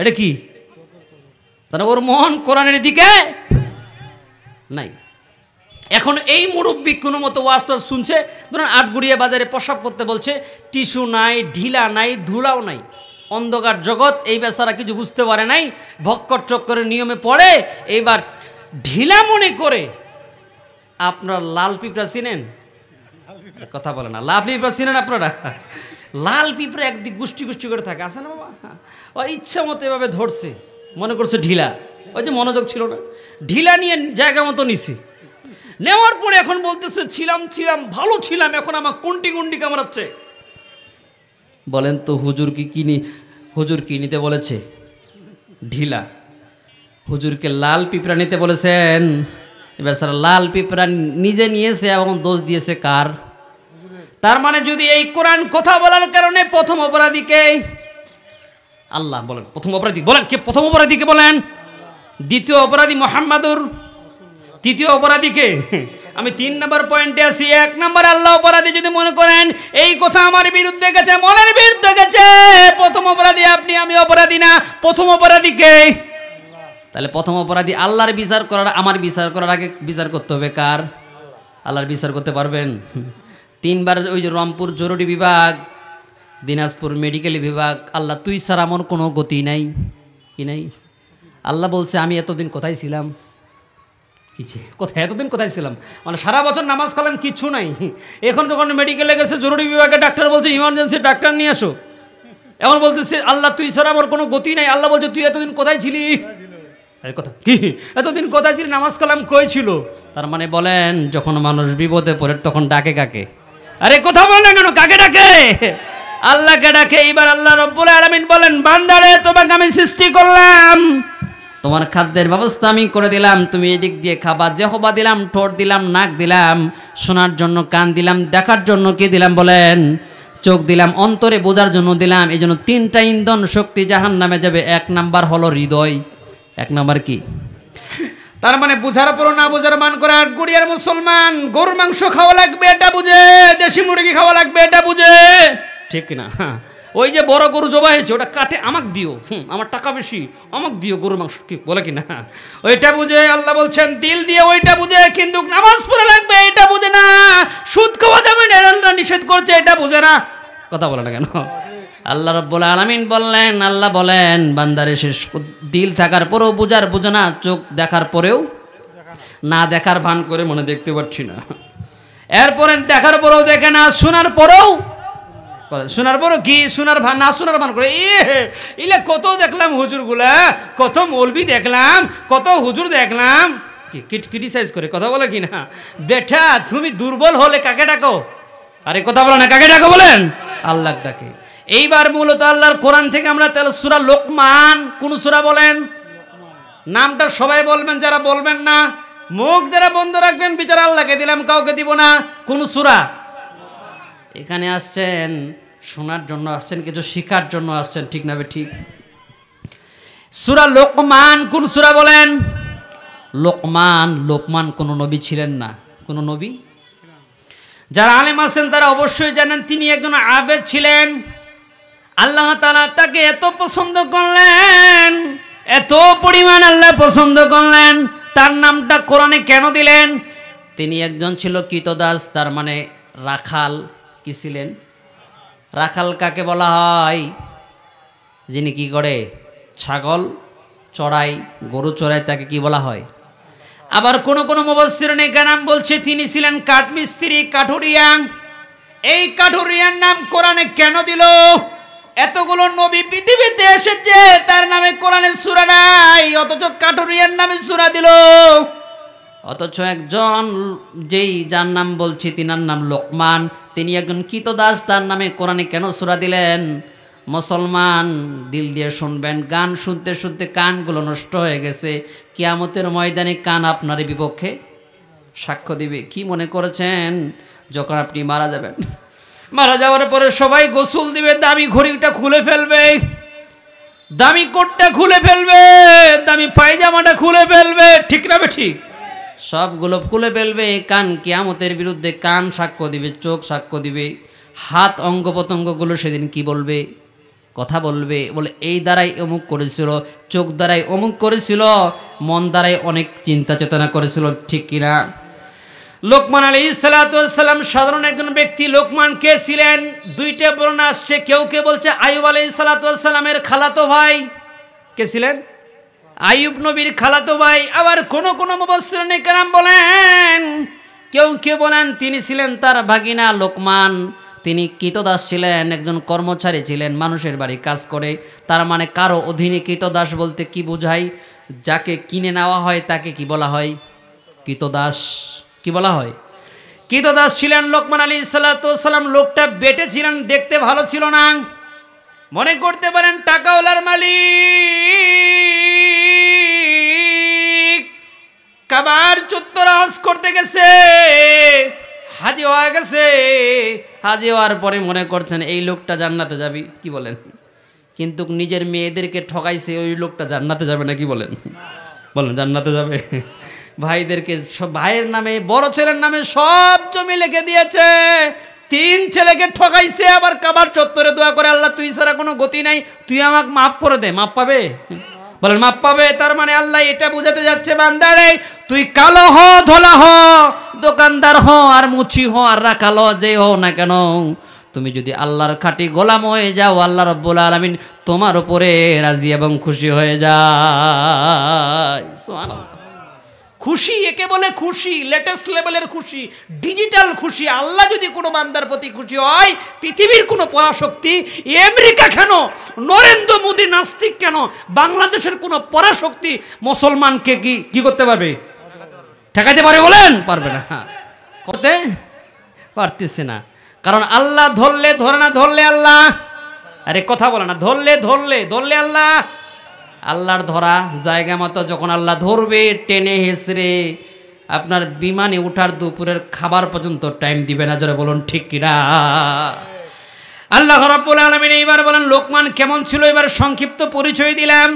এটা কি? তাহলে ওর মন কোরআনের দিকে নাই। এখন এই মুরব্বী কোনো মতো ওয়াজটা শুনছে, ধরুন আটগুড়িয়া বাজারে প্রসাব করতে বলছে, টিস্যু নাই, ঢিলা নাই, ধুলাও নাই, অন্ধকার জগৎ, এই বেচারা কিছু বুঝতে পারে নাই, ভক্কর চক্করের নিয়মে পড়ে। এইবার ঢিলা মনে করে, আপনারা লাল পিঁপড়া চিনেন? কথা বলে না, লাল পিঁপড়া চিনেন আপনারা? লাল পিঁপড়া একদিক গোষ্ঠী গোষ্ঠী করে থাকে, আছে না বাবা? ও ইচ্ছা মতো এভাবে ধরছে, মনে করছে ঢিলা, ওই যে মনোযোগ ছিল না, ঢিলা নিয়ে জায়গা মতো নিছে। নেওয়ার পরে এখন বলতেছে ছিলাম ভালো ছিলাম, এখন আমার কুন্টি কুন্টি কামড়াচ্ছে। বলেন তো হুজুর কি নিতে বলেছে? ঢিলা। হুজুরকে লাল পিঁপড়া নিতে বলেছেন। এবার স্যার লাল পিঁপড়া নিজে নিয়েছে এবং দোষ দিয়েছে কার? তার মানে যদি এই কোরআন কথা বলার কারণে প্রথম অপরাধীকে আল্লাহ বলেন, প্রথম অপরাধী বলেন কে? প্রথম অপরাধীকে বলেন। দ্বিতীয় অপরাধী মুহাম্মাদুর, তৃতীয় অপরাধীকে? আমি 3 নম্বর পয়েন্টে আছি। 1 নম্বর আল্লাহ অপরাধী যদি মনে করেন এই কথা আমার বিরুদ্ধে গেছে, মনের বিরুদ্ধে গেছে, প্রথম অপরাধী আপনি, আমি অপরাধী না, প্রথম অপরাধীকে। তাহলে প্রথম অপরাধী আল্লাহর বিচার করার, আমার বিচার করার আগে বিচার করতে হবে কার? আল্লাহর বিচার করতে পারবেন? 3 বার ওই যে রংপুর জরুরি বিভাগ, দিনাজপুর মেডিকেল বিভাগ, আল্লাহ তুই ছাড়া আমার কোনো গতি নাই, কি নাই? আল্লাহ বলছে আমি এতদিন কোথায় ছিলাম? কোথায় এতদিন কোথায় ছিলাম? মানে সারা বছর নামাজ কালাম কিচ্ছু নাই, এখন যখন মেডিকেলে গেছে জরুরি বিভাগে, ডাক্তার বলছে ইমার্জেন্সি, ডাক্তার নিয়ে আসো, এখন বলতেছে আল্লাহ তুই ছাড়া আমার কোনো গতি নাই। আল্লাহ বলছে তুই এতদিন কোথায় ছিলি? কথা কি এতদিন কোথায় ছিলি? নামাজ কালাম কই ছিল? তার মানে বলেন যখন মানুষ বিপদে পড়ে তখন ডাকে কাকে? আরে কথা বল না কেন, কাকে ডাকে? আল্লাহকে ডাকে। এবার আল্লাহ রব্বুল আলামিন বলেন, বান্দারে তোমাকে আমি সৃষ্টি করলাম, তোমার খাদ্যের ব্যবস্থা আমি করে দিলাম, তুমি এদিক দিয়ে খাবা, জিহ্বা দিলাম, ঠোঁট দিলাম, নাক দিলাম, শোনার জন্য কান দিলাম, দেখার জন্য কি দিলাম বলেন? চোখ দিলাম, অন্তরে বোঝার জন্য দিলাম। এই জন্য 3টা ইন্ধন শক্তি জাহান্নামে যাবে। 1 নাম্বার হলো হৃদয়। 1 নাম্বার কি? তার মানে বুঝার পর না বুঝার মান করে। আর গুড়িয়ার মুসলমান গরুর মাংস খাওয়া লাগবে এটা বুঝে, দেশি মুরগি খাওয়া লাগবে এটা বুঝে, ঠিক না? ওই যে বড় গরু জবাই হয়েছে ওটা কাটে আমাক দিও, আমার টাকা বেশি, আমাক দিও গরুর মাংস, কি বলে কি না? ওইটা বুঝে। আল্লাহ বলছেন দিল দিয়ে ওইটা বুঝে, কিন্তু নামাজ পড়া লাগবে এটা বুঝে না, সুদ খাওয়া যাবে না আল্লাহ নিষেধ করছে এটা বুঝে না। কথা বলে না কেন? আল্লাহ রাব্বুল আলামিন বললেন, আল্লাহ বলেন বান্দারে শেষ দিল থাকার পরেও বুঝার বুঝে না, চোখ দেখার পরেও না দেখার ভান করে মনে দেখতে পাচ্ছি না, এরপরে দেখার পরেও দেখে না, শোনার পরেও কি শোনার ভান, না শোনার ভান করে। ইলে কত দেখলাম হুজুরগুলা, কত মৌলবি দেখলাম, কত হুজুর দেখলাম, ক্রিটিসাইজ করে। কথা বলে কি না? বেটা তুমি দুর্বল হলে কাকে ডাকো? আরে কথা বলো না, কাকে ডাকো বলেন? আল্লাহ ডাকে। এইবার মূলত আল্লাহর কোরআন থেকে আমরা তাহলে সূরা লোকমান, কোন সূরা বলেন? নামটা সবাই বলবেন, যারা বলবেন না মুখ যারা বন্ধ রাখবেন, বিচার আল্লাহকে দিলাম, কাউকে দিব না। কোন সূরা? এখানে আসছেন শোনার জন্য, আসছেন কিছু শিখার জন্য আসছেন, ঠিক না? ঠিক। সূরা লোকমান কোন সূরা বলেন? লোকমান কোন নবী ছিলেন না। কোন নবী? যারা আলেম আছেন তারা অবশ্যই জানেন তিনি একজন আবেদ ছিলেন। আল্লাহ তাআলা তাকে এত পছন্দ করলেন, এত পরিমাণ আল্লাহ পছন্দ করলেন, তার নামটা কোরআনে কেন দিলেন? তিনি একজন ছিল কৃতদাস, তার মানে রাখাল। কি ছিলেন? রাখাল কাকে বলা হয়? যিনি কি করে? ছাগল চড়াই, গরু চড়াই, তাকে কি বলা হয়? আবার কোন কোন মুফাসসিরিন কেরাম বলছে তিনি ছিলেন কাঠমিস্ত্রি, কাঠুরিয়া। এই কাঠুরিয়ার নাম কোরআনে কেন দিল? এতগুলো নবী পৃথিবীতে এসেছে, তার নামে কোরআনে সূরা নাই, অথচ কাঠুরিয়ার নামে সূরা দিল। অথচ একজন যার নাম বলছি তিনার নাম লোকমান, তিনি একজন কৃতদাস, তার নামে কোরআনে কেন সূরা দিলেন? মুসলমান দিল দিয়ে শুনবেন, গান শুনতে শুনতে কানগুলো নষ্ট হয়ে গেছে, কিয়ামতের ময়দানে কান আপনার বিপক্ষে সাক্ষ্য দিবে। কি মনে করেছেন যখন আপনি মারা যাবেন, মারা যাওয়ার পরে সবাই গোসল দিবে, দামি ঘড়িটা খুলে ফেলবে, দামি কোটটা খুলে ফেলবে, দামি পায়জামাটা খুলে ফেলবে, ঠিক না ঠিক? সবগুলো খুলে ফেলবে। কান কিয়ামতের বিরুদ্ধে কান সাক্ষ্য দিবে, চোখ সাক্ষ্য দিবে, হাত অঙ্গ প্রত্যঙ্গগুলো সেদিন কি বলবে? কথা বলবে, বলে এই দ্বারাই অমুক করেছিল, চোখ দ্বারাই অমুক করেছিল, মন দ্বারাই অনেক চিন্তা চেতনা করেছিল, ঠিক কিনা? লোকমান আলাইহিস সালাতু ওয়াস সালাম সাধারণ একজন ব্যক্তি। লোকমান কে ছিলেন? দুইটা বর্ণনা আসছে, কেউ কে বলছে আইয়ুব আলাইহিস সালাতু ওয়াস সালামের খালাতো ভাই। কে ছিলেন? আইয়ুব নবীর খালাতো ভাই। আবার কোন কোন মুফাসসিরিন কেরাম বলেন, কেউ কে বলেন তিনি ছিলেন তার ভাগিনা লোকমান। তিনি কৃতদাস ছিলেন, একজন কর্মচারী ছিলেন, মানুষের বাড়ি কাজ করে। তার মানে কারো অধীনে কৃতদাস বলতে কি বোঝায়? যাকে কিনে নেওয়া হয় তাকে কি বলা হয়? কৃতদাস। কি বলা হয়? কৃতদাস ছিলেন লোকমান আলাইহিস সালাতু ওয়াস সালাম। লোকটা বেটে ছিলেন, দেখতে ভালো ছিল না। মনে করতে পারেন টাকাওয়ালার মালিক, কাবার চত্বর হজ করতে গেছে, হাজি হয়ে গেছে। হাজি হওয়ার পরে মনে করছেন এই লোকটা জান্নাতে যাবে। কি বলেন? কিন্তু নিজের মেয়েদেরকে ঠকাইছে, ওই লোকটা জান্নাতে যাবে না? কি বলেন? বলেন জান্নাতে যাবে? ভাইদেরকে, সব ভাইয়ের নামে, বড় ছেলের নামে সব জমি লিখে দিয়েছে, 3 ছেলেকে ঠকাইছে। আবার কাবার চত্বরে দোয়া করে, আল্লাহ তুই ছাড়া কোনো গতি নাই, তুই আমাকে মাফ করে দে। মাপ পাবে? বলেন মাপ পাবে। তার মানে আল্লাহ এটা বোঝাতে যাচ্ছে, বান্দারে তুই কালো হ, ধলা হ, দোকানদার হ, আর মুচি হ, আর রাখালো যে হো না কেন, তুমি যদি আল্লাহর খাঁটি গোলাম হয়ে যাও, আল্লাহ রাব্বুল আলামিন তোমার উপরে রাজি এবং খুশি হয়ে যায়। সুবহানাল্লাহ। খুশি একে বলে খুশি, লেটেস্ট লেভেলের খুশি, ডিজিটাল খুশি। আল্লাহ যদি কোনো বান্দার প্রতি খুশি হয়, পৃথিবীর কোনো পরাশক্তি, আমেরিকা কেন, নরেন্দ্র মোদী নাস্তিক কেন, বাংলাদেশের কোনো পরাশক্তি মুসলমানকে কি করতে পারবে? ঠেকাইতে পারে? বলেন পারবে না, করতে পারতেছে না। কারণ আল্লাহ ধরলে ধরে না, ধরলে আল্লাহ, আরে কথা বলে না, ধরলে আল্লাহ। আল্লাহর ধরা জায়গা মতো যখন আল্লাহ ধরবে, টেনে হেসড়ে আপনার বিমানে উঠার দুপুরের খাবার পর্যন্ত টাইম দিবে না। যারা বলুন ঠিক কিনা? আল্লাহ রাব্বুল আলামিন এইবার বলেন লোকমান কেমন ছিল, এবার সংক্ষিপ্ত পরিচয় দিলাম।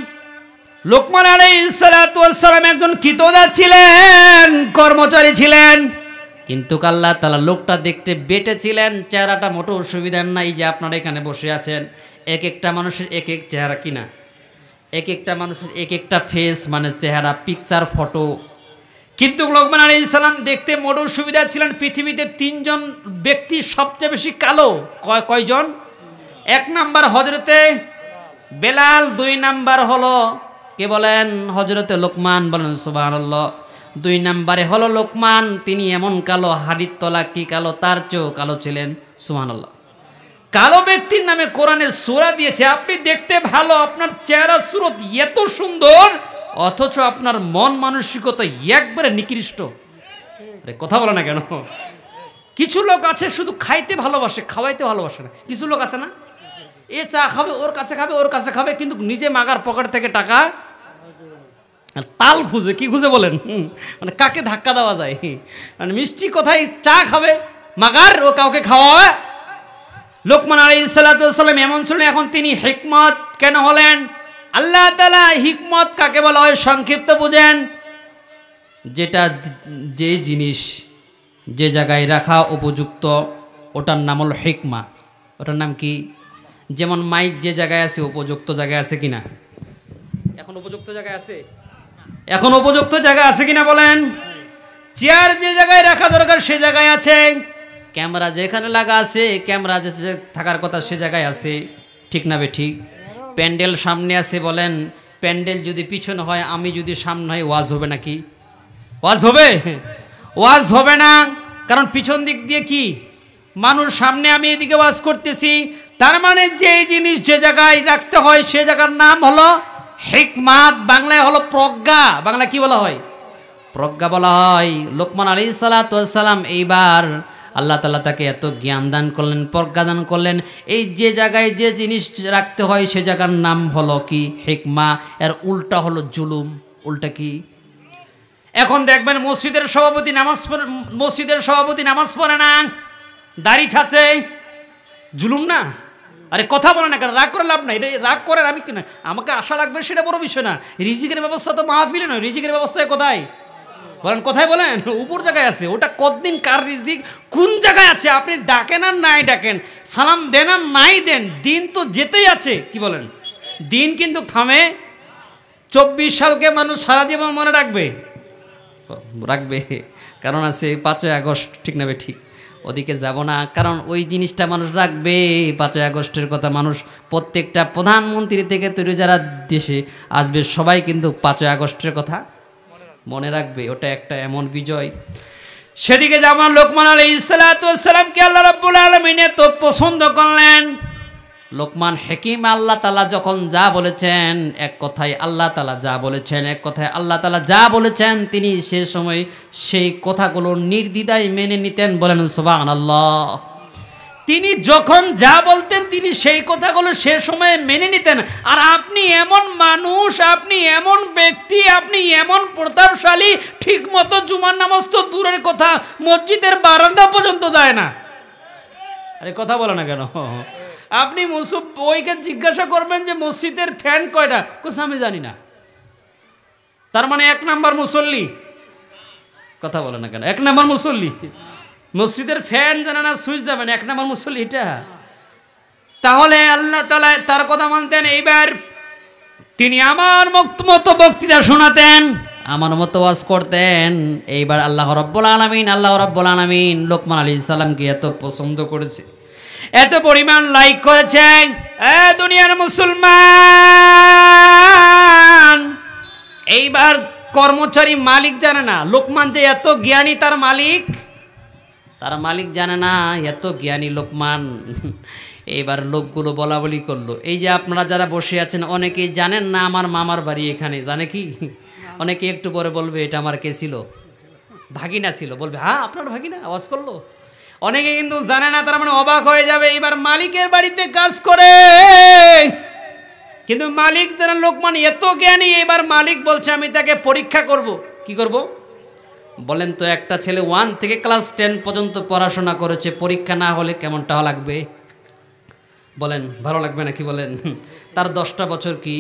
লোকমান আলাইহিস সালাতু ওয়াস সালাম একজন কৃতদাস ছিলেন, কর্মচারী ছিলেন, কিন্তু আল্লাহ তাআলা লোকটা দেখতে বেটে ছিলেন, চেহারাটা মোটেও সুবিধার নাই। যে আপনারা এখানে বসে আছেন, এক একটা মানুষের এক এক চেহারা, কিনা এক একটা মানুষের এক একটা ফেস, মানে চেহারা, পিকচার, ফটো। কিন্তু লোকমান আলাইহিস সালাম দেখতে মোটেও সুবিধা ছিলেন। পৃথিবীতে 3 জন ব্যক্তি সবচেয়ে বেশি কালো। কয়জন? 1 নাম্বার হযরতে বেলাল, 2 নাম্বার হলো কে বলেন? হযরতে লোকমান। বলেন সুবহানাল্লাহ। 2 নাম্বারে হলো লোকমান, তিনি এমন কালো, হাড়ির তলা কি কালো, তার চেয়েও কালো ছিলেন। সুবহানাল্লাহ। কালো ব্যক্তির নামে কোরআনে সূরা দিয়েছে। আপনি দেখতে ভালো, আপনার চেহারা সুরত এত সুন্দর, অথচ আপনার মন মানসিকতা একবারে নিকৃষ্ট। আরে কথা বলে না কেন? কিছু লোক আছে শুধু খাইতে ভালোবাসে, খাওয়াইতে ভালোবাসে না। কিছু লোক আছে না, এ চা খাবে, ওর কাছে খাবে, ওর কাছে খাবে, কিন্তু নিজে মাগার পকেট থেকে টাকা তাল খুঁজে। কি খুঁজে বলেন? মানে কাকে ধাক্কা দেওয়া যায়, মানে মিষ্টি কথায় চা খাবে, মাগার ও কাউকে খাওয়াবে। লোকমান আলাইহিস সালাতু ওয়াস সালাম এমন ছিলেন। এখন তিনি হিকমত কেন হলেন? আল্লাহ তাআলা হিকমত কাকে বলা হয় সংক্ষিপ্ত বুঝেন। যেটা, যে জিনিস যে জায়গায় রাখা উপযুক্ত, ওটার নাম হলো হিকমা। ওটার নাম কি? যেমন মাইক যে জায়গায় আছে, উপযুক্ত জায়গায় আছে কিনা? এখন উপযুক্ত জায়গায় আছে? এখন উপযুক্ত জায়গা আছে কিনা বলেন? চেয়ার যে জায়গায় রাখা দরকার সে জায়গায় আছে। ক্যামেরা যেখানে লাগা আছে, ক্যামেরা যে থাকার কথা সে জায়গায় আছে, ঠিক না বে ঠিক? প্যান্ডেল সামনে আছে, বলেন প্যান্ডেল যদি পিছনে হয়, আমি যদি সামনে হয়, ওয়াজ হবে নাকি? ওয়াজ হবে? ওয়াজ হবে না। কারণ পিছন দিক দিয়ে কি মানুষ, সামনে আমি এদিকে ওয়াজ করতেছি। তার মানে যে জিনিস যে জায়গায় রাখতে হয় সে জায়গার নাম হলো হিকমাত, বাংলায় হলো প্রজ্ঞা। বাংলা কি বলা হয়? প্রজ্ঞা বলা হয়। লোকমান আলাইহিস সালাতু ওয়াস সালাম এইবার আল্লাহ তাআলা তাকে এত জ্ঞান দান করলেন, প্রজ্ঞা দান করলেন। এই যে জায়গায় যে জিনিস রাখতে হয় সে জায়গার নাম হলো কি? হিকমা। এর উল্টা হলো জুলুম। উল্টা কি? এখন দেখবেন মসজিদের সভাপতি নামাজ পড়ে না, দাড়ি ছাড়ছে, জুলুম না? আরে কথা বলে না কেন? রাগ করে লাভ নাই, এটা রাগ করেন আমি কিনা, আমাকে আশা লাগবে সেটা বড় বিষয় না। রিজিকের ব্যবস্থা তো মাহফিলে নয়, রিজিকের ব্যবস্থায় কোথায় বলেন? কোথায় বলেন? উপর জায়গায় আছে। ওটা কতদিন কার রিজিক কোন জায়গায় আছে আপনি ডাকেন আর নাই ডাকেন, সালাম দেন আর নাই দেন, দিন তো যেতেই আছে। কি বলেন? দিন কিন্তু থামে। 24 সালকে মানুষ সারা জীবন মনে রাখবে, কারণ আছে 5ই আগস্ট, ঠিক না? ঠিক, ওদিকে যাব না, কারণ ওই জিনিসটা মানুষ রাখবে। 5ই আগস্টের কথা মানুষ, প্রত্যেকটা প্রধানমন্ত্রী থেকে তৈরি যারা দেশে আসবে সবাই কিন্তু 5ই আগস্টের কথা মনে রাখবে। ওটা একটা এমন বিজয়। সেদিকে যেমন লোকমান আলাইহিস সালাতু ওয়াস সালামকে আল্লাহ রাব্বুল আলামিন তো পছন্দ করলেন। লোকমান হাকিম, আল্লাহ তাআলা যখন যা বলেছেন এক কথায়, আল্লাহ তাআলা যা বলেছেন এক কথায়, আল্লাহ তাআলা যা বলেছেন তিনি সে সময় সেই কথাগুলো নির্দ্বিধায় মেনে নিতেন। বলেন সুবহানাল্লাহ। তিনি যখন যা বলতেন তিনি সেই কথাগুলো সে সময় মেনে নিতেন। আর আপনি এমন মানুষ, আপনি এমন ব্যক্তি, আপনি এমন প্রতাপশালী, ঠিক মতো জুমার নামাজ তো দূরের কথা, মসজিদের বারান্দা পর্যন্ত যায় না। আরে কথা বলো না কেন? আপনি ওইকে জিজ্ঞাসা করবেন যে মসজিদের ফ্যান কয়টা, কোথাও আমি জানি না। তার মানে 1 নাম্বার মুসল্লি। কথা বলে না কেন? 1 নাম্বার মুসল্লি। মসজিদের ফ্যান জানে না, সুইচ যাবেন, 1 নাম্বার মুসল্লি এটা। তাহলে আল্লাহ তাআলা তার কথা মানতেন। এইবার তিনি আমার মতো বক্তৃতা শোনাতেন, আমার মতো ওয়াজ করতেন। এইবার আল্লাহ রাব্বুল আলামিন লোকমান আলাইহিস সালামকে এত পছন্দ করেছে, এত পরিমাণ লাইক করেছে। দুনিয়ার মুসলমান, এইবার কর্মচারী মালিক জানে না লোকমান যে এত জ্ঞানী, তার মালিক জানে না এত জ্ঞানী লোকমান। এইবার লোকগুলো বলা বলি করলো, এই যে আপনারা যারা বসে আছেন অনেকেই জানেন না আমার মামার বাড়ি এখানে, জানে কি? অনেকে একটু পরে বলবে এটা আমার কে ছিল, ভাগিনা ছিল, বলবে হ্যাঁ আপনার ভাগিনা, আওয়াজ করলো। অনেকে কিন্তু জানে না, তার মানে অবাক হয়ে যাবে। এবার মালিকের বাড়িতে কাজ করে, কিন্তু মালিক যারা লোকমান এত জ্ঞানী, এবার মালিক বলছে আমি তাকে পরীক্ষা করব। কি করব বলেন তো? একটা ছেলে 1 থেকে ক্লাস 10 পর্যন্ত পড়াশোনা করেছে, পরীক্ষা না হলে কেমনটা লাগবে বলেন? ভালো লাগবে নাকি বলেন? তার 10টা বছর কি,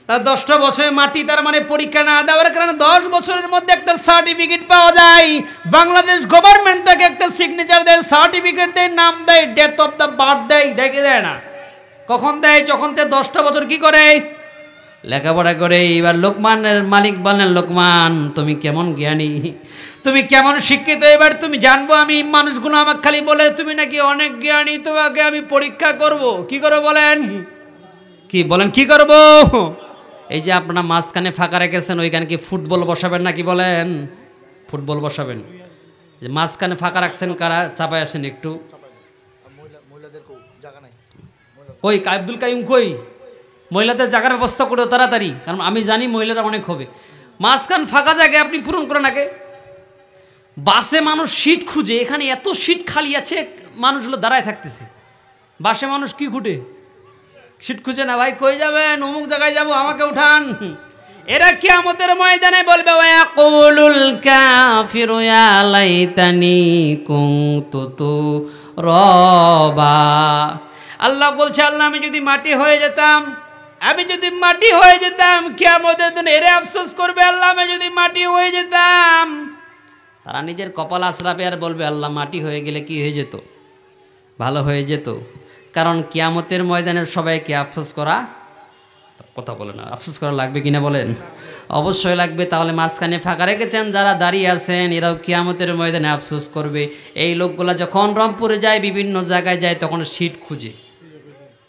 তার 10টা বছরে মাটি, তার মানে পরীক্ষা না দেওয়ার কারণে 10 বছরের মধ্যে একটা সার্টিফিকেট পাওয়া যায়। বাংলাদেশ গভর্নমেন্ট তাকে একটা সিগনেচার দেয়, সার্টিফিকেট দেয়, নাম দেয়, ডেট অফ দ্য বার্থ দেয়, দেখে দেয় না। কখন দেয়? যখন তে 10টা বছর কি করে লেখাপড়া করে। এবার লোকমানের মালিক বলেন, লোকমান তুমি কেমন জ্ঞানী, তুমি কেমন শিক্ষিত, এবার তুমি জানবো আমি। মানুষগুলো আমাকে খালি বলে তুমি নাকি অনেক জ্ঞানী, তোমাকে আমি পরীক্ষা করব। কি করবো বলেন? কি বলেন? কি করব? এই যে আপনারা মাঝখানে ফাঁকা রেখেছেন, ওইখানে কি ফুটবল বসাবেন নাকি বলেন? ফুটবল বসাবেন। যে মাঝখানে ফাঁকা রাখছেন কারা, চাপায় আসেন একটু। কই আব্দুল কাইম কই? মহিলাদের জায়গার ব্যবস্থা করে তাড়াতাড়ি, কারণ আমি জানি মহিলারা অনেক হবে। মাঝখান ফাঁকা জায়গায় আপনি পূরণ করেন আগে। বাসে মানুষ সিট খুঁজে, এখানে এত সিট খালি আছে, মানুষগুলো দাঁড়ায় থাকতেছে। বাসে মানুষ কি খুঁটে? সিট খুঁজে না। ভাই কই যাবেন? অমুক জায়গায় যাব, আমাকে উঠান। এরা কিয়ামতের ময়দানে বলবে ওয়াকুলুল কাফিরু ইয়া লাইতানি কুনতু তুরাবা। আল্লাহ বলছে, আল্লাহ আমি যদি মাটি হয়ে যেতাম, আমি যদি মাটি হয়ে যেতাম। কিয়ামতের দিন এরে আফসোস করবে, আল্লাহ আমি যদি মাটি হয়ে যেতাম। তারা নিজের কপাল আছড়াবে আর বলবে আল্লাহ মাটি হয়ে গেলে কি হয়ে যেত, ভালো হয়ে যেত। কারণ কিয়ামতের ময়দানে সবাইকে আফসোস করা, কথা বলে না, আফসোস করা লাগবে কিনা বলেন? অবশ্যই লাগবে। তাহলে মাঝখানে ফাঁকা রেখেছেন যারা দাঁড়িয়ে আছেন, এরাও কিয়ামতের ময়দানে আফসোস করবে। এই লোকগুলা যখন রংপুরে যায়, বিভিন্ন জায়গায় যায়, তখন সিট খুঁজে।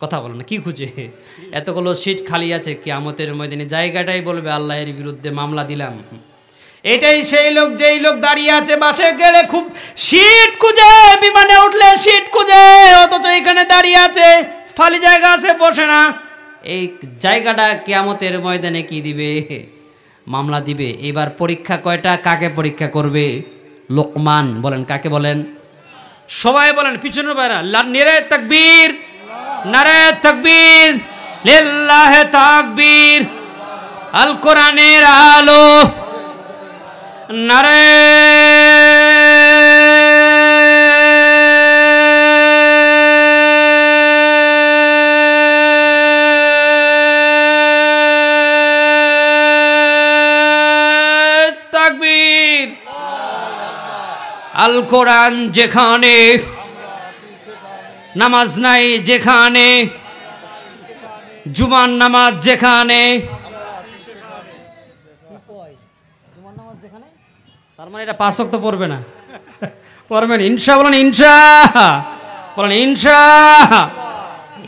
কথা বলে না, কি খুঁজে? এতগুলো সিট খালি আছে, কিয়ামতের ময়দানে জায়গাটাই বলবে আল্লাহ এর বিরুদ্ধে মামলা দিলাম। এটাই সেই লোক, যেই লোক দাঁড়িয়ে আছে বাসে গেলে খুব সিট খুঁজে, বিমানে উঠলে সিট খুঁজে, অথচ এখানে দাঁড়িয়ে আছে, খালি জায়গা আছে, বসে না। এই জায়গাটা কিয়ামতের ময়দানে কি দিবে? মামলা দিবে। এবার পরীক্ষা কয়টা? কাকে পরীক্ষা করবে? লোকমান বলেন, কাকে বলেন? সবাই বলেন, পিছনের বাইরা নারে তাকবীর, নারে তাকবীর, লিল্লাহি তাকবীর, আল কোরআনের আলো, নারে তাকবীর। আল কোরআন যেখানে, নামাজ নাই যেখানে, জুমার নামাজ যেখানে, তার মানে এটা 5 ওয়াক্ত পড়বে না, পড়বেন ইনশা, বলেন ইনশা, বলেন ইনশা।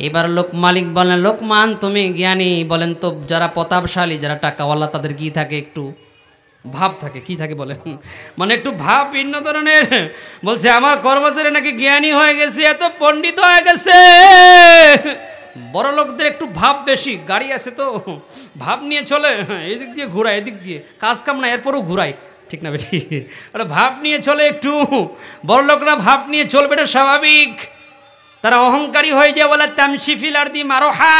এবার মালিক বলেন, লোকমান তুমি জ্ঞানী, বলেন তো যারা প্রতাপশালী, যারা টাকাওয়ালা, তাদের কি থাকে? একটু ভাব থাকে। কি থাকে বলেন? মানে একটু ভাব ভিন্ন ধরনের। বলছে আমার কর্মচারী নাকি জ্ঞানী হয়ে গেছে, এত পণ্ডিত হয়ে গেছে। বড় লোকদের একটু ভাব বেশি, গাড়ি আছে তো ভাব নিয়ে চলে, এদিক দিয়ে ঘুরায়, এদিক দিয়ে কাজ কাম না, এরপরও ঘুরায়, ঠিক না বেশি? ওরা ভাব নিয়ে চলে একটু, বড় লোকরা ভাব নিয়ে চলবে, এটা স্বাভাবিক। তারা অহংকারী হয়ে যায়, বলে তামশি ফিল আরদি মারহা।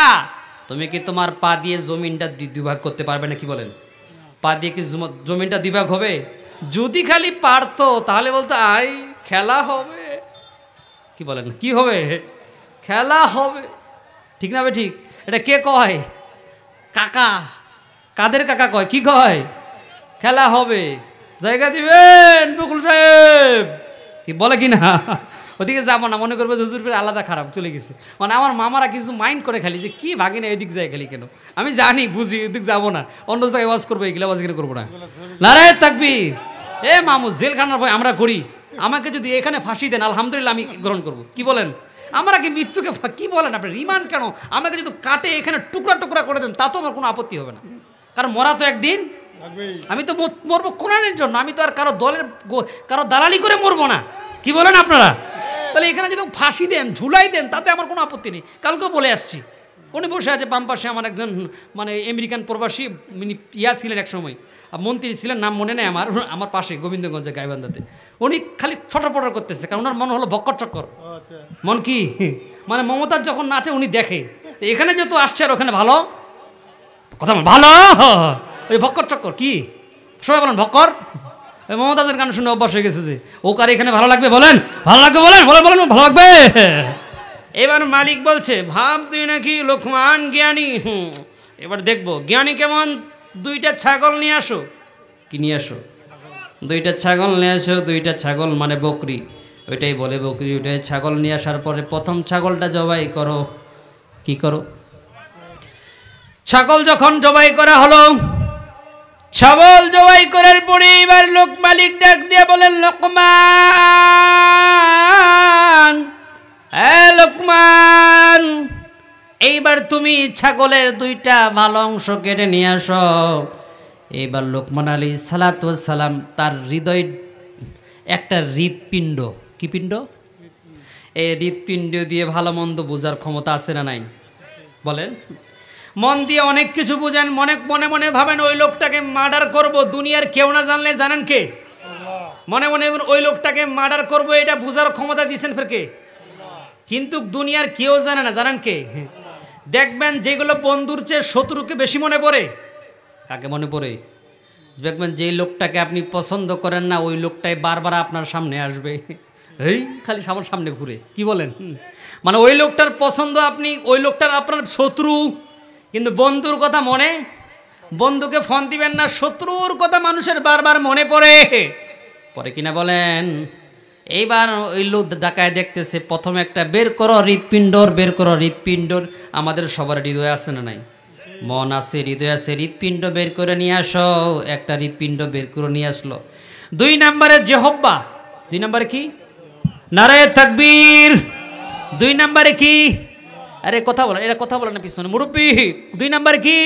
তুমি কি তোমার পা দিয়ে জমিনটা দুভাগ করতে পারবে না? কি বলেন? পা দিয়ে কি জমিনটা দুভাগ হবে? যদি খালি পারতো তাহলে বলতো আই খেলা হবে। কি বলেন? কি হবে? খেলা হবে, ঠিক না? ঠিক। এটা কে কয়? কাকা। কাদের কাকা কয়? কি কয়? খেলা হবে। জায়গা দিবেন বকুল সাহেব? কি বলে কি না? ওদিকে যাবো না, মনে করবে হুজুর ফিরে আলাদা খারাপ চলে গেছে। মানে আমার মামারা কিছু মাইন্ড করে খালি যে কি ভাগি না এদিক যায় খালি, কেন? আমি জানি, বুঝি, এদিক যাবো না, অন্য জায়গায় ওয়াজ করবো, এগুলো ওয়াজ করবো না। নারে তাকবীর। এ মামু, জেলখানার ভয় আমরা করি, আমাকে যদি এখানে ফাঁসি দেন আলহামদুলিল্লাহ আমি গ্রহণ করব। কি বলেন? আমরা কি মৃত্যুকে কি বলেন আপনি? রিমান্ড কেন? আমাকে যদি কাটে এখানে টুকরা টুকরা করে দেন তাতেও আমার কোনো আপত্তি হবে না, কারণ মরা তো একদিন। আমি তো মরবো কোরআনের জন্য, আমি তো আর কারো দলের কারো দালালি করে মরবো না। কি বলেন আপনারা? তাহলে এখানে যদি ফাঁসি দেন, ঝুলাই দেন, তাতে আমার কোনো আপত্তি নেই। কালকেও বলে আসছি, উনি বসে আছে বাম পাশে, আমার একজন মানে আমেরিকান প্রবাসী ছিলেন এক সময়, মন্ত্রী ছিলেন, নাম মনে নেই আমার পাশে গোবিন্দগঞ্জে গাইবান্ধাতে। উনি খালি ছটরপটর করতেছে, কারণ ওনার মন হলো বক্কর চক্কর। মন কি মানে মমতার যখন নাচে উনি দেখে, এখানে যেহেতু আসছে আর ওখানে ভালো কথা ভালো, ওই ভক্কর চক্কর। কি সবাই বলেন ভক্কর? ওই মমতাজের গান শুনে অভ্যাস হয়ে গেছে যে ও কার এখানে ভালো লাগবে, বলেন ভালো লাগবে, বলেন বলেন বলেন ভালো লাগবে। এবার মালিক বলছে, ভাব তুই নাকি লোকমান জ্ঞানী। এবার দেখবো জ্ঞানী কেমন। 2টা ছাগল নিয়ে আসো। কি নিয়ে আসো? 2টা ছাগল নিয়ে আসো। 2টা ছাগল মানে বকরি, ওইটাই বলে বকরি। ওইটাই ছাগল নিয়ে আসার পরে প্রথম ছাগলটা জবাই করো। কি করো? ছাগল যখন জবাই করা হলো, ছাগল জবাই করার পরে এবার লোক মালিক ডাক দিয়ে বলেন, লোকমান, লোকমান, এইবার তুমি ছাগলের 2টা ভালো অংশ কেটে নিয়ে আসো। এইবার লোকমান আলাইহিস সালাতু ওয়াস সালাম তার হৃদয় একটা হৃৎপিণ্ড, কি পিণ্ড? এই হৃৎপিণ্ড দিয়ে ভালো মন্দ বোঝার ক্ষমতা আছে না নাই? বলেন। মন দিয়ে অনেক কিছু বুঝেন, মনে মনে মনে ভাবেন ওই লোকটাকে মার্ডার করব, দুনিয়ার কেউ না জানলে। জানেন কে? মনে মনে ওই লোকটাকে মার্ডার করব, এটা বুঝার ক্ষমতা দিয়েছেন ফের কে? কিন্তু দুনিয়ার কেউ জানে না। জানেন কে? দেখবেন যেগুলো বন্ধুর চেয়ে শত্রুকে বেশি মনে পড়ে। কাকে মনে পড়ে? দেখবেন যেই লোকটাকে আপনি পছন্দ করেন না, ওই লোকটাই বারবার আপনার সামনে আসবে, এই খালি আমার সামনে ঘুরে। কি বলেন? মানে ওই লোকটার পছন্দ, আপনি ওই লোকটার আপনার শত্রু, কিন্তু বন্ধুর কথা মনে, বন্ধুকে ফোন দিবেন না, শত্রুর কথা মানুষের বারবার মনে পড়ে পরে কিনা বলেন। এইবার ওই লোক ডাকায় দেখতেছে, প্রথমে একটা বের করো হৃৎপিণ্ডর, বের করো হৃৎপিণ্ডর। আমাদের সবার হৃদয় আছে না নাই? মন আছে, হৃদয় আছে, হৃৎপিণ্ড বের করে নিয়ে আসো। একটা হৃৎপিণ্ড বের করে নিয়ে আসলো। 2 নম্বরে যেহব্বা। 2 নম্বরে কি? নারে তাকবীর। 2 নম্বরে কি? আরে কথা বলেন, এরা কথা বলেন না পিছনে মুরব্বী। 2 নম্বরে কি?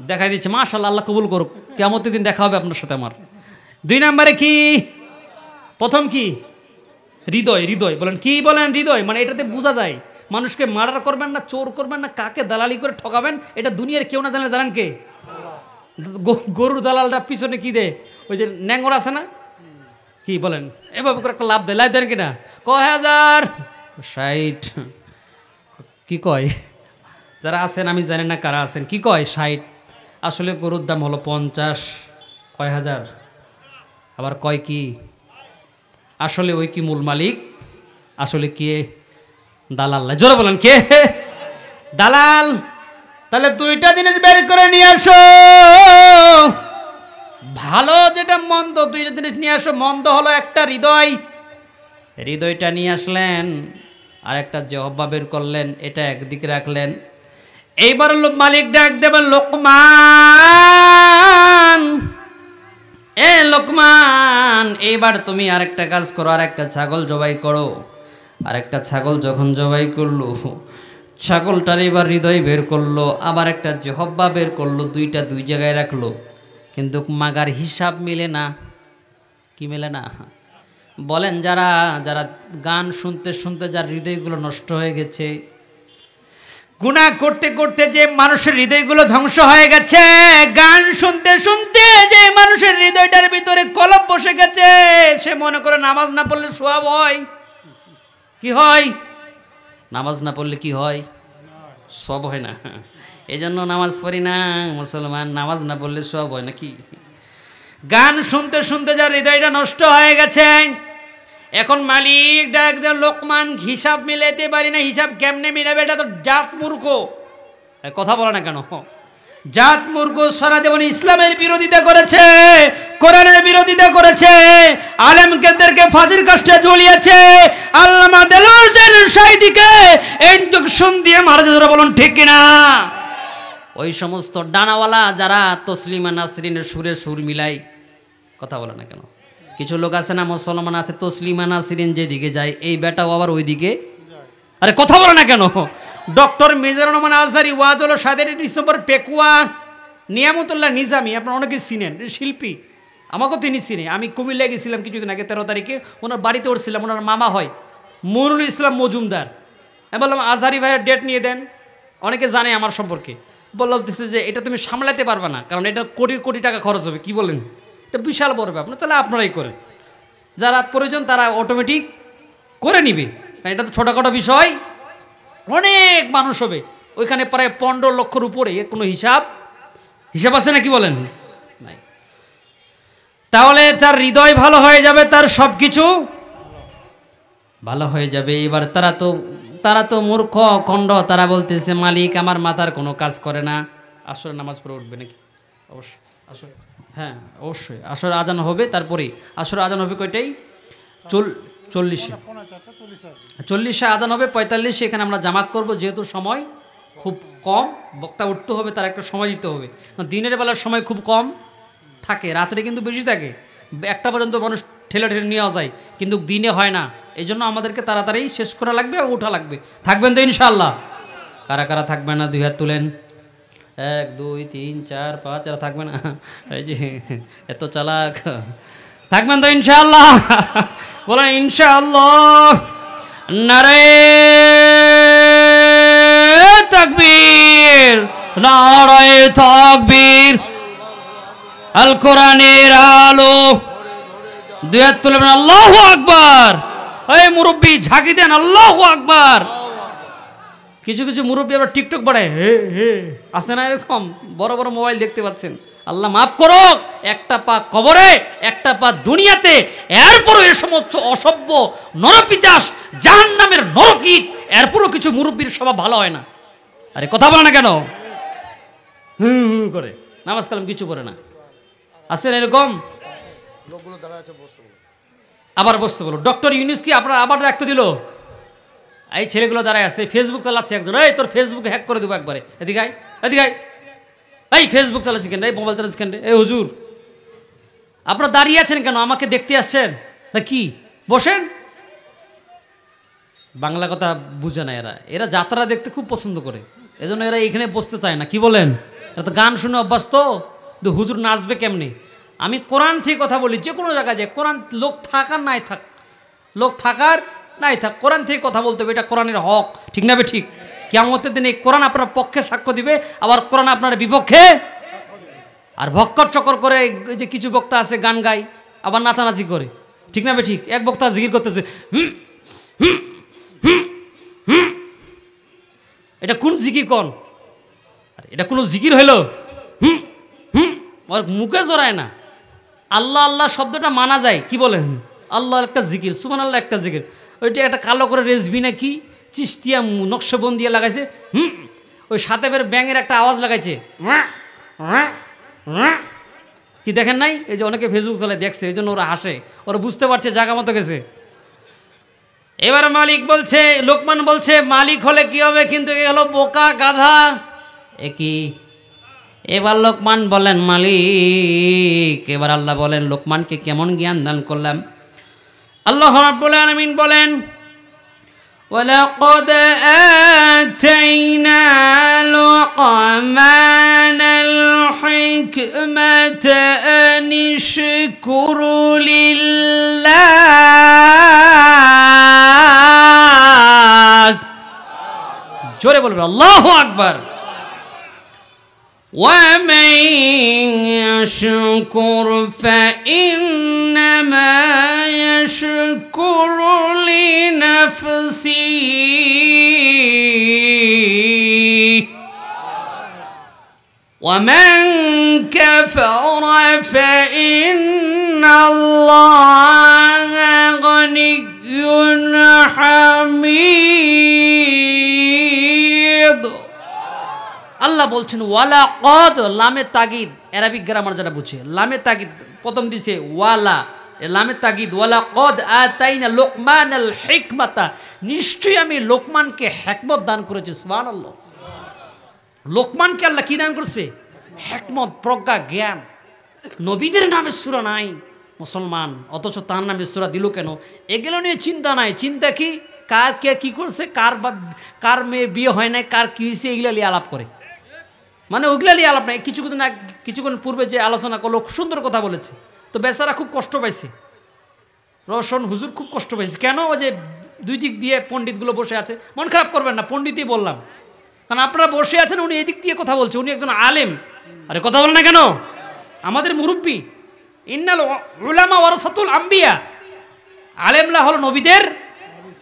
দেখা দিচ্ছে। মাশাআল্লাহ, আল্লাহ কবুল করুক, কিয়ামতের দিন দেখা হবে আপনার সাথে আমার। 2 নম্বরে কি? প্রথম কি? হৃদয়। হৃদয় বলেন। কি বলেন? হৃদয়। মানে এটাতে বোঝা যায় মানুষকে মার্ডার করবেন না, চোর করবেন না, কাকে দালালি করে ঠকাবেন, এটা দুনিয়ার কেউ না জানলে। জানেন কে? গরুর দালালরা পিছনে কি দেয়? ওই যে ন্যাঙ্গর আছে না, কি বলেন এভাবে করে একটা লাভ দেয়, লাভ দেন কিনা? কয় হাজার? 60। কি কয়? যারা আছেন আমি জানি না কারা আছেন, কি কয় 60? আসলে গরুর দাম হলো 50। কয় হাজার? আবার কয় কি আসলে ওই কি মূল মালিক? আসলে কে? দালাল। জোরে বলেন কে? দালাল। তাহলে দুইটা জিনিস বের করে নিয়ে আসো, ভালো যেটা মন্দ দুইটা জিনিস নিয়ে আসো। মন্দ হলো একটা হৃদয়, হৃদয়টা নিয়ে আসলেন, আর একটা জিহ্বা বের করলেন, এটা একদিকে রাখলেন। এইবার মালিক ডাক দেবেন, লোকমান, এ লোকমান, এইবার তুমি আরেকটা কাজ করো, আরেকটা ছাগল জবাই করো। আরেকটা ছাগল যখন জবাই করলো, ছাগলটার এবার হৃদয় বের করলো, আবার একটা জিহ্বা বের করলো, দুইটা দুই জায়গায় রাখলো, কিন্তু মাগার হিসাব মিলে না। কি মেলে না? বলেন যারা যারা গান শুনতে শুনতে যার হৃদয়গুলো নষ্ট হয়ে গেছে, গুনাহ করতে করতে যে মানুষের হৃদয়গুলো ধ্বংস হয়ে গেছে, গান শুনতে শুনতে যে মানুষের হৃদয়টার ভিতরে কলব বসে গেছে, সে মনে করে নামাজ না পড়লে সওয়াব হয়। কি হয়? নামাজ না পড়লে কি হয়? সব হয় না। এই জন্য নামাজ পড়ি না মুসলমান, নামাজ না পড়লে সব হয় নাকি? গান শুনতে শুনতে যার হৃদয়টা নষ্ট হয়ে গেছে, এখন মালিক ডাক দেন, লোকমান হিসাব মিলাইতে পারি না। হিসাব কেমনে মিলাবে? এটা তো জাত মূর্খ। কথা বলে না কেন? জাত মূর্খ, সারা জীবন ইসলামের বিরোধিতা করেছে, কোরআনের বিরোধিতা করেছে, আলেমদেরকে ফাঁসির কাস্টে ঝুলিয়েছে, আল্লামা দেলোয়ার সাইদিকে ইনজেকশন দিয়ে মারা যেতে বলুন, ঠিক কিনা? ওই সমস্ত ডানাওয়ালা যারা তসলিমা নাসরিনের সুরে সুর মিলাই, কথা বলে না কেন? কিছু লোক আছে না, মুসলমান আছে, তসলিমা নাসরিন যেদিকে যায় এই বেটাও আবার ওই দিকে। আরে কথা বলে না কেন? ডক্টর মিজানুর রহমান আজহারি ওয়াজ হলো 7 ডিসেম্বর পেকুয়া, নিয়ামতুল্লাহ নিজামী, আপনারা অনেকে চিনেন, শিল্পী, আমাকেও তিনি চিনে। আমি কুমিল্লায় গেছিলাম কিছুদিন আগে, 13 তারিখে, ওনার বাড়িতে উঠছিলাম, ওনার মামা হয় মনুল ইসলাম মজুমদার। আমি বললাম আজহারি ভাইয়ের ডেট নিয়ে দেন, অনেকে জানে আমার সম্পর্কে। বলতেছে যে এটা তুমি সামলাতে পারবে না, কারণ এটা কোটি কোটি টাকা খরচ হবে। কি বলেন? এটা বিশাল বড় ব্যাপার। তাহলে আপনারাই করেন, যারা প্রয়োজন তারা অটোমেটিক করে নিবে, কারণ এটা তো ছোটোখাটো বিষয়, অনেক মানুষ হবে ওইখানে, প্রায় 15 লক্ষর উপরে। কোনো হিসাব আছে নাকি বলেন? নাই। তাহলে তার হৃদয় ভালো হয়ে যাবে, তার সব কিছু ভালো হয়ে যাবে। এবার তারা তো মূর্খ খণ্ড, তারা বলতেছে মালিক আমার মাথার কোনো কাজ করে না। আসরে নামাজ পড়ে উঠবে নাকি? অবশ্যই আসর, হ্যাঁ অবশ্যই আসর আজান হবে, তারপরে আসর আজান হবে কয়টাই? 40-এ আজান হবে, 45 এখানে আমরা জামাত করব। যেহেতু সময় খুব কম, বক্তা উঠতে হবে, তার একটা সময় দিতে হবে। দিনের বেলার সময় খুব কম থাকে, রাত্রে কিন্তু বেশি থাকে, 1টা পর্যন্ত মানুষ ঠেলে নেওয়া যায়, কিন্তু দিনে হয় না। এই জন্য আমাদেরকে তাড়াতাড়ি শেষ করা লাগবে আর ওঠা লাগবে। থাকবেন তো ইনশাআল্লাহ? কারা কারা থাকবেন না 2 হাত তুলেন। 1 2 3 4 5, এরা থাকবে না? এই যে এত চালাক, থাকবেন তো ইনশাআল্লাহ? বলেন ইনশাআল্লাহ। নারে তাকবীর, নারে তাকবীর। আল কোরআনের আলো। 2 হাত তুলবেন, আল্লাহু আকবার। এই মুরব্বী ঝাঁকি দেন, আল্লাহু আকবার। কিছু কিছু মুরব্বী আবার টিকটক বাড়ায়, হে হে, আছে না এরকম? বড় বড় মোবাইল দেখতে পাচ্ছেন। আল্লাহ মাফ করো, একটা পা কবরে, একটা পা দুনিয়াতে, এরপরও এ সমস্ত অসভ্য নরপিচাস জাহান্নামের নরকীট, এরপরও কিছু মুরব্বীর স্বভাব ভালো হয় না। আরে কথা বলে না কেন? করে নামাজ কালাম কিছু পড়ে না। আছেন এরকম? আবার বসতে বলো। ডক্টর ইউনুস কি আপনার আবার রাখতে দিল? এই ছেলেগুলো দাঁড়ায় আছে, ফেসবুক চালাচ্ছে একজন, এই তোর ফেসবুক হ্যাক করে দেবো একবারে, এদিকে আয়, এদিকে আয়। এই ফেসবুক চালাচ্ছি কেন, এই মোবাইল চালাচ্ছি কেন? এই হুজুর আপনারা দাঁড়িয়ে আছেন কেন? আমাকে দেখতে আসছেন না কি? বসেন। বাংলা কথা বুঝে না এরা, এরা যাত্রা দেখতে খুব পছন্দ করে, এজন্য এরা এখানে বসতে চায় না। কি বলেন? এরা তো গান শুনে অভ্যাস, তো হুজুর নাচবে কেমনি? আমি কোরআন থেকে কথা বলি, যে কোনো জায়গায় যায় কোরআন, লোক থাকার নাই থাক, লোক থাকার নাই থাক, কোরআন থেকে কথা বলতে হবে, এটা কোরআনের হক, ঠিক না? ঠিক। কিয়ামতের দিনে কোরআন আপনার পক্ষে সাক্ষ্য দিবে, আবার কোরআন আপনার বিপক্ষে। আর ভক্কর চক্কর করে যে কিছু বক্তা আছে, গান গায় আবার নাচানাচি করে, ঠিক না বে ঠিক? এক বক্তা জিকির করতেছে, এটা কোন জিকির কোন? এটা কোনো জিকির হইল? ওর মুখে জড়ায় না। আল্লাহ আল্লাহ শব্দটা মানা যায়, কি বলেন? আল্লাহ একটা জিকির, সুবহানাল্লাহ একটা জিকির। ওইটা একটা কালো করে রেসবি না কি চিস্তিয়া নকশবন্দিয়া লাগাইছে, ওই সাথে বের ব্যাঙের একটা আওয়াজ লাগাইছে, কি দেখেন নাই? এই যে অনেকে ফেসবুক চালায় দেখছে, এই জন্য ওরা হাসে, ওরা বুঝতে পারছে জায়গা মতো গেছে। এবার মালিক বলছে, লোকমান বলছে মালিক হলে কি হবে, কিন্তু এ হলো বোকা গাধা। একই এবার লোকমান বলেন মালিক, এবার আল্লাহ বলেন লোকমানকে কেমন জ্ঞান দান করলাম। আল্লাহ রাব্বুল আলামিন বলেন, ওয়ালাকাদ আতাইনা লুকমানাল হিকমাতা আনিশকুর লিল্লাহ। জোরে বলবে আল্লাহু আকবার। ومن يشكر فإنما يشكر لنفسه ومن كفر فإن الله غني حميد। আল্লাহ বলছেন ওয়ালা কদ, লামে তাগিদ, আরবিক গ্রামার যারা বুঝে, লামে তাগিদ প্রথম দিছে ওয়ালা, লামে তাগিদ, ওয়ালা কদ আতাইনা লোকমানাল হিকমাতা, নিশ্চয়ই আমি লোকমানকে হিকমত দান করেছি। সুবহানাল্লাহ। লোকমানকে আল্লাহ কি দান করছে? হিকমত, প্রজ্ঞা, জ্ঞান। নবীদের নামে সূরা নাই মুসলমান, অথচ তার নামে সূরা দিল কেন? এগুলো নিয়ে চিন্তা নাই। চিন্তা কি? কার কে কি করছে, কার মেয়ে বিয়ে হয় নাই, কার কি হয়েছে, এগুলো নিয়ে আলাপ করে। মানে ওগুলা নিয়ে আলাপ নাই। কিছুক্ষণ পূর্বে যে আলোচনা করলো সুন্দর কথা বলেছে, তো বেচারা খুব কষ্ট পাইছে, রোশন হুজুর খুব কষ্ট পাইছে। কেন? ও যে দুই দিক দিয়ে পণ্ডিতগুলো বসে আছে, মন খারাপ করবেন না, পণ্ডিতই বললাম, কারণ আপনারা বসে আছেন, উনি এদিক দিয়ে কথা বলছে, উনি একজন আলেম। আরে কথা বলেন না কেন? আমাদের মুরব্বী, ইন্নাল উলামা ওয়ারাসাতুল আম্বিয়া, আলেমরা হলো নবীদের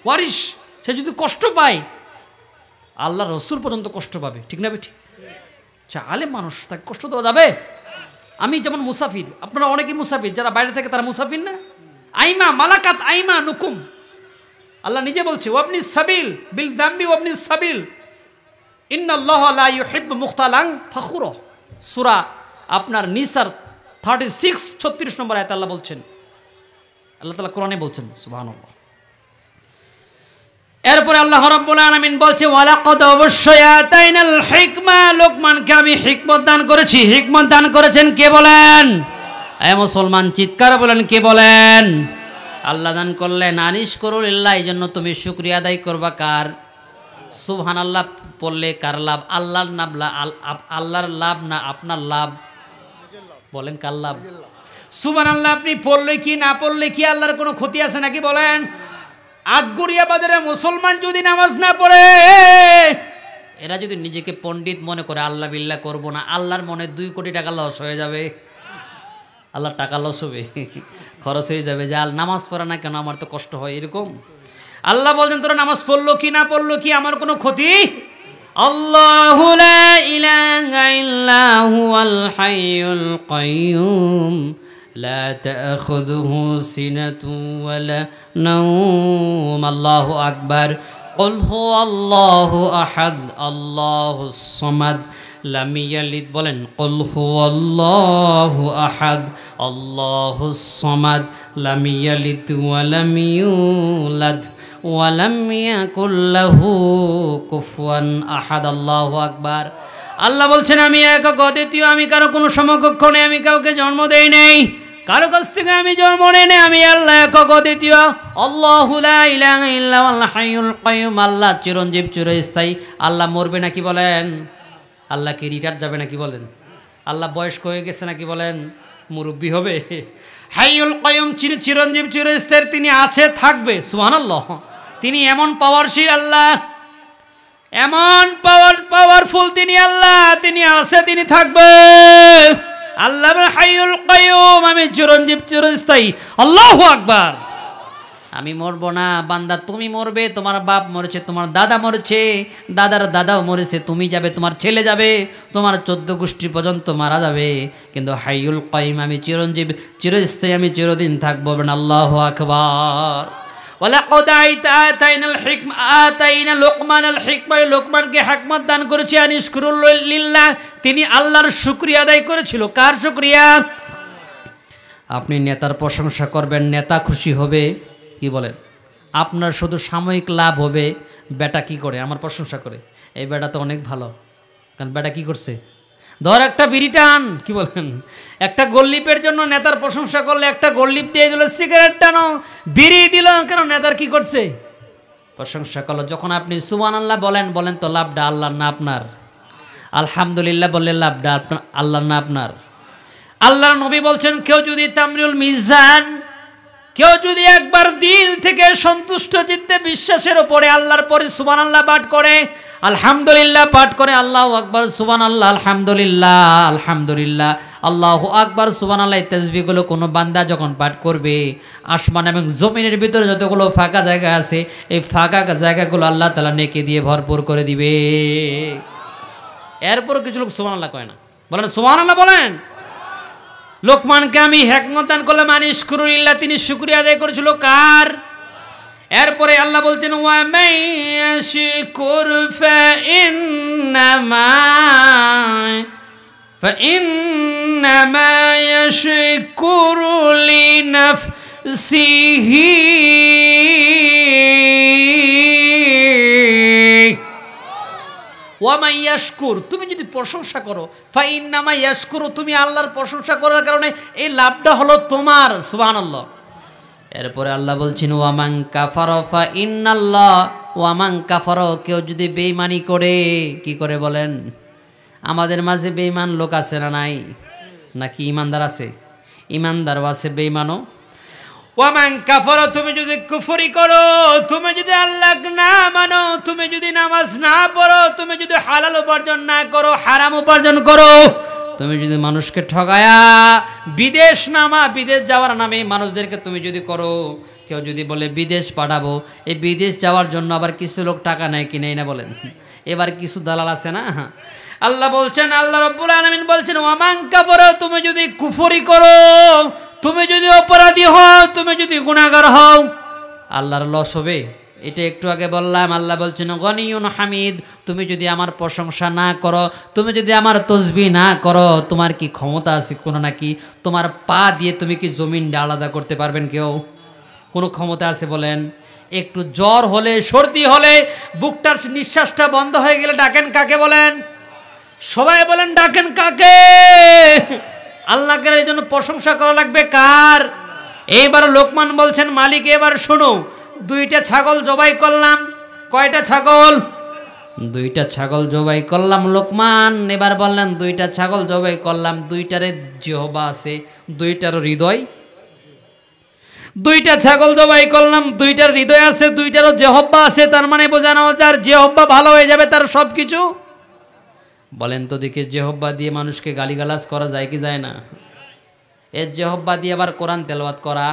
ওয়ারিস। সে যদি কষ্ট পায়, আল্লাহ রসুল পর্যন্ত কষ্ট পাবে, ঠিক না বেঠিক? আচ্ছা, আলেম মানুষ, তাকে কষ্ট দেওয়া যাবে? আমি যেমন মুসাফির, আপনারা অনেকেই মুসাফির, যারা বাইরে থেকে তারা মুসাফির না? আইমা মালাকাত আইমা নুকুম, আল্লাহ নিজে বলছে ওয়াবনি সাবিল বিল দাম্বি ওয়াবনি সাবিল ইন্নাল্লাহা লা ইউহিব্বু মুখতালান ফাখুরা। সূরা আপনার নিসার 36 নম্বর আয়াতে আল্লাহ বলছেন, আল্লাহ তাআলা কোরআনে বলছেন, সুবহানাল্লাহ। এরপরে আল্লাহ রাব্বুল আলামিন বলছে ওয়ালাকাদ, অবশ্যই আতাইনাল হিকমা, লোকমানকে আমি হিকমত দান করেছি। হিকমত দান করেছেন কে বলেন? এ মুসলমান চিৎকার বলেন, কে বলেন? আল্লাহ দান করলেন। আনিশকুরু লিল্লাহ, এই জন্য তুমি শুকরিয়া আদায় করবা কার? সুবহানাল্লাহ পড়লে কার লাভ? আল্লাহর নাম, আল্লাহর লাভ না আপনার লাভ? বলেন কার লাভ? সুবহানাল্লাহ আপনি পড়লে কি না পড়লে কি আল্লাহর কোনো ক্ষতি আছে নাকি? বলেন। আটগড়িয়া বাজারে মুসলমান যদি নামাজ না পড়ে, এরা যদি নিজেকে পণ্ডিত মনে করে আল্লাহ বিল্লাহ করবো না, আল্লাহর মনে 2 কোটি টাকা লস হয়ে যাবে। আল্লাহর টাকা লস হবে, খরচ হয়ে যাবে, যে নামাজ পড়া না কেন, আমার তো কষ্ট হয়, এরকম। আল্লাহ বলছেন তোরা নামাজ পড়লো কি না পড়লো কি আমার কোনো ক্ষতি? আল্লাহু লা ইলাহা ইল্লা হুয়াল হাইয়ুল কাইয়্যুম লা তাখুযুহু সিনাতুন ওয়ালা নাওম। আল্লাহু আকবার। কুল হুয়াল্লাহু আহাদ আল্লাহুস সামাদ লাম ইয়ালিদ। বলেন কুল হুয়াল্লাহু আহাদ আল্লাহুস সামাদ লাম ইয়ালিদ ওয়া লাম ইউলাদ ওয়া লাম ইয়াকুল লাহু কুফুয়ান আহাদ। আল্লাহু আকবার। আল্লাহ বলছেন আমি একক অদ্বিতীয়, আমি কারো কোনো সমকক্ষ নেই, আমি কাউকে জন্ম দেই নাই, কারো কাছ থেকে আমি জন্ম নেই নাই, আমি আল্লাহ একক অদ্বিতীয়। আল্লাহু লা ইলাহা ইল্লা হুয়াল হাইয়ুল কাইয়্যুম। আল্লাহ চিরঞ্জীব চিরস্থায়ী। আল্লাহ মরবে নাকি বলেন? আল্লাহ কি রিটায়ার যাবে নাকি বলেন? আল্লাহ বয়স্ক হয়ে গেছে নাকি বলেন? মুরব্বী হবে? হাইয়ুল কাইয়্যুম, চিরঞ্জীব চিরস্থায়ী, তিনি আছে থাকবে। সুবহানাল্লাহ। তিনি এমন পাওয়ারশীল আল্লাহ, এমন পাওয়ারফুল তিনি আল্লাহ, তিনি আছে তিনি থাকবে। আল্লাহ হাইয়ুল কাইয়ুম, আমি চিরঞ্জীব চিরস্থায়ী। আল্লাহু আকবার। আমি মরবো না বান্দা, তুমি মরবে, তোমার বাপ মরেছে, তোমার দাদা মরেছে, দাদার দাদাও মরেছে, তুমি যাবে, তোমার ছেলে যাবে, তোমার 14 গোষ্ঠী পর্যন্ত মারা যাবে, কিন্তু হাইয়ুল কাইয়ুম, আমি চিরঞ্জীব চিরস্থায়ী, আমি চিরদিন থাকবো। আল্লাহু আকবার। ওয়ালাকাদ আতাইনাল হিকমা, আতাইনা লোকমানাল হিকমা, লোকমানকে হিকমত দান করেছি। আনিশকুরুল লিল্লাহ, তিনি আল্লাহর শুকরিয়া আদায় করেছিল। কার শুকরিয়া? আপনি নেতার প্রশংসা করবেন, নেতা খুশি হবে, কি বলেন? আপনার শুধু সাময়িক লাভ হবে। বেটা কি করে? আমার প্রশংসা করে, এই বেটা তো অনেক ভালো। কারণ বেটা কি করছে? ধর একটা বিড়ি টান, কি বলেন? একটা গোললিপের জন্য নেতার প্রশংসা করলে, একটা গোললিপ দিয়ে দিল, সিগারেট টানো, বিড়ি দিল, কারণ নেতার কি করছে? প্রশংসা করলো। যখন আপনি সুবহানাল্লাহ বলেন, বলেন তো লাভটা আল্লাহর না আপনার? আলহামদুলিল্লাহ বললে লাভটা আল্লাহর না আপনার? আল্লাহর নবী বলছেন, কেউ যদি তামরিউল মিজান, কেউ যদি একবার দিল থেকে সন্তুষ্ট চিত্তে বিশ্বাসের উপরে আল্লাহর পরে সুবহানাল্লাহ পাঠ করে, আলহামদুলিল্লাহ পাঠ করে, আল্লাহু আকবার, সুবহানাল্লাহ, আলহামদুলিল্লাহ, আলহামদুলিল্লাহ, আল্লাহু আকবার, সুবহানাল্লাহ, এই তাসবিহগুলো কোনো বান্দা যখন পাঠ করবে, আসমান এবং জমিনের ভিতরে যতগুলো ফাঁকা জায়গা আছে, এই ফাঁকা জায়গাগুলো আল্লাহ তাআলা নেকি দিয়ে ভরপুর করে দিবে। এরপর কিছু লোক সুবহানাল্লাহ কয় না। বলেন সুবহানাল্লাহ বলেন। লোকমানকে আমি হিকমত দান করলাম, আনিশকুরুলিল্লাহ, তিনি শুকরিয়া আদায় করেছিল। কার? এরপরে আল্লাহ বলছেন, ওয়া মাইয়াশকুর ফাইন্নামা ইয়াশকুরু লিনাফসিহি, ওয়ামা ইয়াশকুর, তুমি যদি প্রশংসা করো, ফাইন্নামা ইয়াশকুরু, তুমি আল্লাহর প্রশংসা করার কারণে এই লাভটা হলো তোমার। সুবহানাল্লাহ। এরপরে আল্লাহ বলছেন, ওয়ামান কাফারা ফাইন্নাল্লাহ, ওয়ামান কাফারা, কেউ যদি বেঈমানি করে, কি করে বলেন? আমাদের মাঝে বেঈমান লোক আছে না নাই? নাকি ইমানদার আছে? ইমানদারও আছে, বেঈমানও। ওয়ামান কাফারা, তুমি যদি কুফরি করো, তুমি যদি আল্লাহ না মানো, তুমি যদি নামাজ না পড়ো, তুমি যদি হালাল উপার্জন না করো, হারাম উপার্জন করো, তুমি যদি মানুষকে ঠগায়া বিদেশ যাওয়ার নামে মানুষদেরকে তুমি যদি করো, কেউ যদি বলে বিদেশ পাঠাবো, এই বিদেশ যাওয়ার জন্য আবার কিছু লোক টাকা নেয় কি নেই না বলেন? এবার কিছু দালাল আছে না? আল্লাহ বলছেন, আল্লাহ রাব্বুল আলামিন বলছেন, ওয়ামান কাফারা, তুমি যদি কুফরি করো, তুমি যদি অপরাধী হও, তুমি যদি গুনাহগার হও, আল্লাহর লস হবে। এটা একটু আগে বললাম। আল্লাহ বলছেন, গনিয়ুন হামিদ, তুমি যদি আমার প্রশংসা না করো, তুমি যদি আমার তসবিহ না করো, তোমার কি ক্ষমতা আছে কোনো? নাকি তোমার পা দিয়ে তুমি কি জমিনটা আলাদা করতে পারবেন কেউ? কোনো ক্ষমতা আছে বলেন? একটু জ্বর হলে, সর্দি হলে, বুকটার নিঃশ্বাসটা বন্ধ হয়ে গেলে ডাকেন কাকে বলেন? সবাই বলেন ডাকেন কাকে? আল্লাহকে। এই জন্য প্রশংসা করা লাগবে কার? এইবার লোকমান বলছেন, মালিক এবার শোনো, 2টা ছাগল জবাই করলাম। কয়টা ছাগল? 2টা ছাগল জবাই করলাম। লোকমান এবার বললেন, 2টা ছাগল জবাই করলাম, 2টারে জিহ্বা আছে, 2টারও হৃদয়। 2টা ছাগল জবাই করলাম, 2টার হৃদয় আছে, 2টারও জিহ্বা আছে, তার মানে বোঝানো যার জিহ্বা ভালো হয়ে যাবে তার সব কিছু। বলেন তো দেখে, জিহ্বা দিয়ে মানুষকে গালিগালাজ করা যায় কি যায় না? এর জিহ্বা দিয়ে আবার কোরআন তেলাওয়াত করা।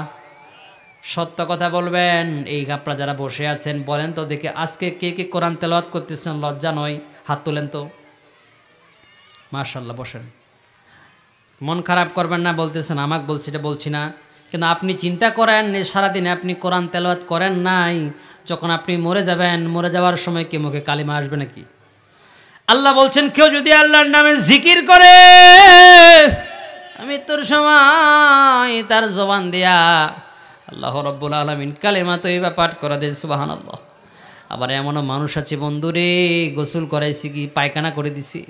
সত্য কথা বলবেন। এই আপনারা যারা বসে আছেন, বলেন তো দেখে, আজকে কে কে কোরআন তেলাওয়াত করতেছেন? লজ্জা নয়? হাত তোলেন তো। মাশাআল্লাহ, বসেন। মন খারাপ করবেন না, বলতেছেন আমাকে বলছি, এটা বলছি না, কিন্তু আপনি চিন্তা করেন, সারাদিনে আপনি কোরআন তেলাওয়াত করেন নাই, যখন আপনি মরে যাবেন, মরে যাওয়ার সময় কি মুখে কালিমা আসবে নাকি? আল্লাহ বলছেন, কেউ যদি আল্লাহর নামে জিকির করে, মৃত্যুর সময় তার জবান দিয়া আল্লাহ রাব্বুল আলামিন কালেমা তয়্যিবা পাঠ করে দেন। সুবহানাল্লাহ। আবার এমনও মানুষ আছে বন্ধুরে, গোসল করাইছি কি পায়খানা করে দিছি,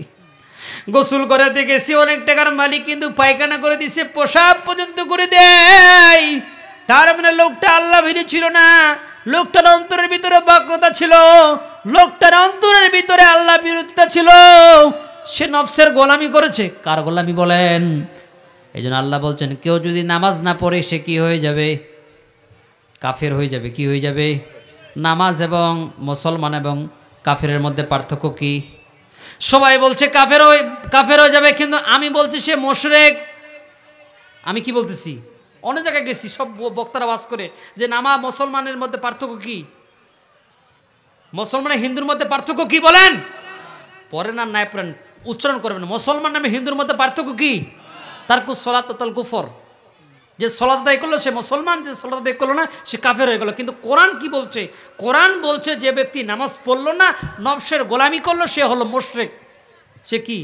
গোসল করাতে গেছি, অনেক টাকার মালিক, কিন্তু পায়খানা করে দিছে, পেশাব পর্যন্ত করে দেয়। তার মানে লোকটা আল্লাহ ভীরু ছিল না, লোকটার অন্তরের ভিতরে বক্রতা ছিল, লোকটার অন্তরের ভিতরে আল্লাহ বিরোধিতা ছিল, সে নফসের গোলামি করেছে। কার গোলামি বলেন? এই জন্য আল্লাহ বলছেন, কেউ যদি নামাজ না পড়ে সে কি হয়ে যাবে? কাফের হয়ে যাবে। কি হয়ে যাবে? নামাজ এবং মুসলমান এবং কাফেরের মধ্যে পার্থক্য কি? সবাই বলছে কাফের হয়ে যাবে, কিন্তু আমি বলছি সে মুশরিক। আমি কি বলতেছি? অনেক জায়গায় গেছি, সব বক্তারা ওয়াজ করে যে মুসলমানের মধ্যে পার্থক্য কি, মুসলমান হিন্দুর মধ্যে পার্থক্য কি বলেন? পরে না নাই পড়েন, উচ্চারণ করবেন। মুসলমান নামে হিন্দুর মধ্যে পার্থক্য কি? তারকু সলাত তাল কুফর। যে সলাত আদায় করলো সে মুসলমান, যে সলাত আদায় করলো না সে কাফের হয়ে গেল। কিন্তু কোরআন কি বলছে? কোরআন বলছে যে ব্যক্তি নামাজ পড়লো না, নফসের গোলামি করলো, সে হলো মুশরিক। সে কি?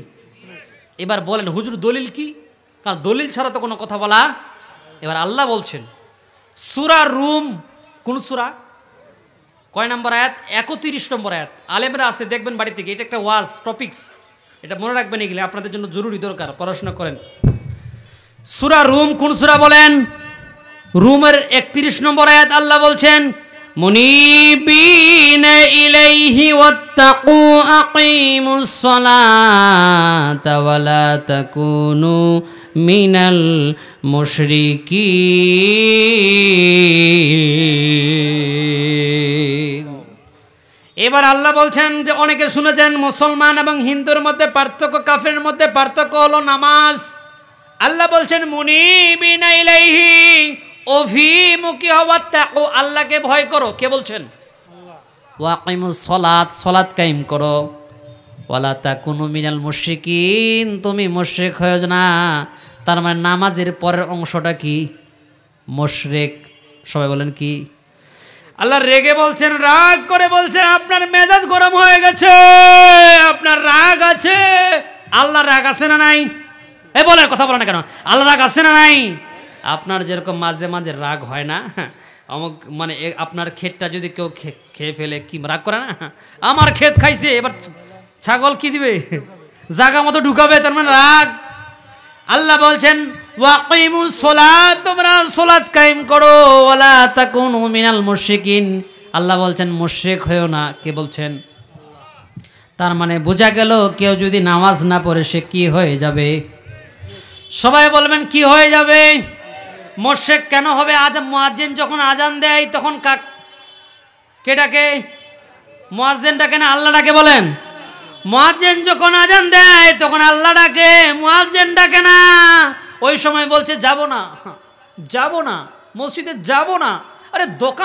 এবার বলেন হুজুর দলিল কি? কারণ দলিল ছাড়া তো কোনো কথা বলা। এবার আল্লাহ বলছেন সূরা রুম, কোন সূরা, কয় নম্বর আয়াত? 31 নম্বর আয়াত। আলেমরা আছে, দেখবেন বাড়ি থেকে, এটা একটা ওয়াজ টপিকস, এটা মনে রাখবেন, এগুলো আপনাদের জন্য জরুরি, দরকার, পড়াশোনা করেন। সূরা রুম কোন সূরা বলেন? রুমের 31 নম্বর আয়াত। আল্লাহ বলছেন মুনিবিনা ইলাইহি ওয়াত্তাকু আকিমুস সালাতা ওয়ালা তাকুনু মিনাল মুশরিকিন। এবার আল্লাহ বলছেন যে অনেকে শুনেছেন মুসলমান এবং হিন্দুর মধ্যে পার্থক্য, কাফেরের মধ্যে পার্থক্য হলো নামাজ। আল্লাহ বলছেন মুনিবিনা ইলাইহি, অভিমুখী হওয়া, তাকু, আল্লাহকে ভয় করো। কে বলছেন? আল্লাহ। ওয়াকিমুস সালাত, সালাত কায়েম করো। ওয়ালা তাকুনু মিনাল মুশরিকিন, তুমি মুশরিক হয়ে যাও না। তার মানে নামাজের পরের অংশটা কি? মুশরিক। সবাই বলেন কি? আল্লাহ রেগে বলছেন, রাগ করে বলছেন, আপনার মেজাজ গরম হয়ে গেছে, আপনার রাগ আছে। আল্লাহ রাগ আছে না নাই? এই বলেন, কথা বলেন না কেন? আল্লাহ রাগ আছে না নাই? আপনার যেরকম মাঝে মাঝে রাগ হয় না, অমুক মানে আপনার ক্ষেতটা যদি কেউ খেয়ে ফেলে, কি রাগ করে না? আমার ক্ষেত খাইছে, এবার ছাগল কি দিবে? জায়গা মতো ঢুকাবে, তার মানে রাগ। আল্লাহ বলছেন ওয়াকিমুস সালাত, তোমরা সালাত কায়েম করো, ওয়ালা তাকুনু মিনাল মুশরিকিন। আল্লাহ বলছেন মুশরিক হয়ো না। কে বলছেন? তার মানে বোঝা গেল কেউ যদি নামাজ না পড়ে সে কি হয়ে যাবে? সবাই বলবেন কি হয়ে যাবে? মুশরিক কেন হবে? মুয়াজ্জিন যখন আজান দেয় তখন কে ডাকে? মুয়াজ্জিন ডাকে না আল্লাহ ডাকে? বলেন, মুয়াজ্জিন যখন আজান দেয় তখন আল্লাহ ডাকে, মুয়াজ্জিন ডাকে না। ওই সময় বলছে যাব না, যাব না, মসজিদে যাব না। আরে দোকান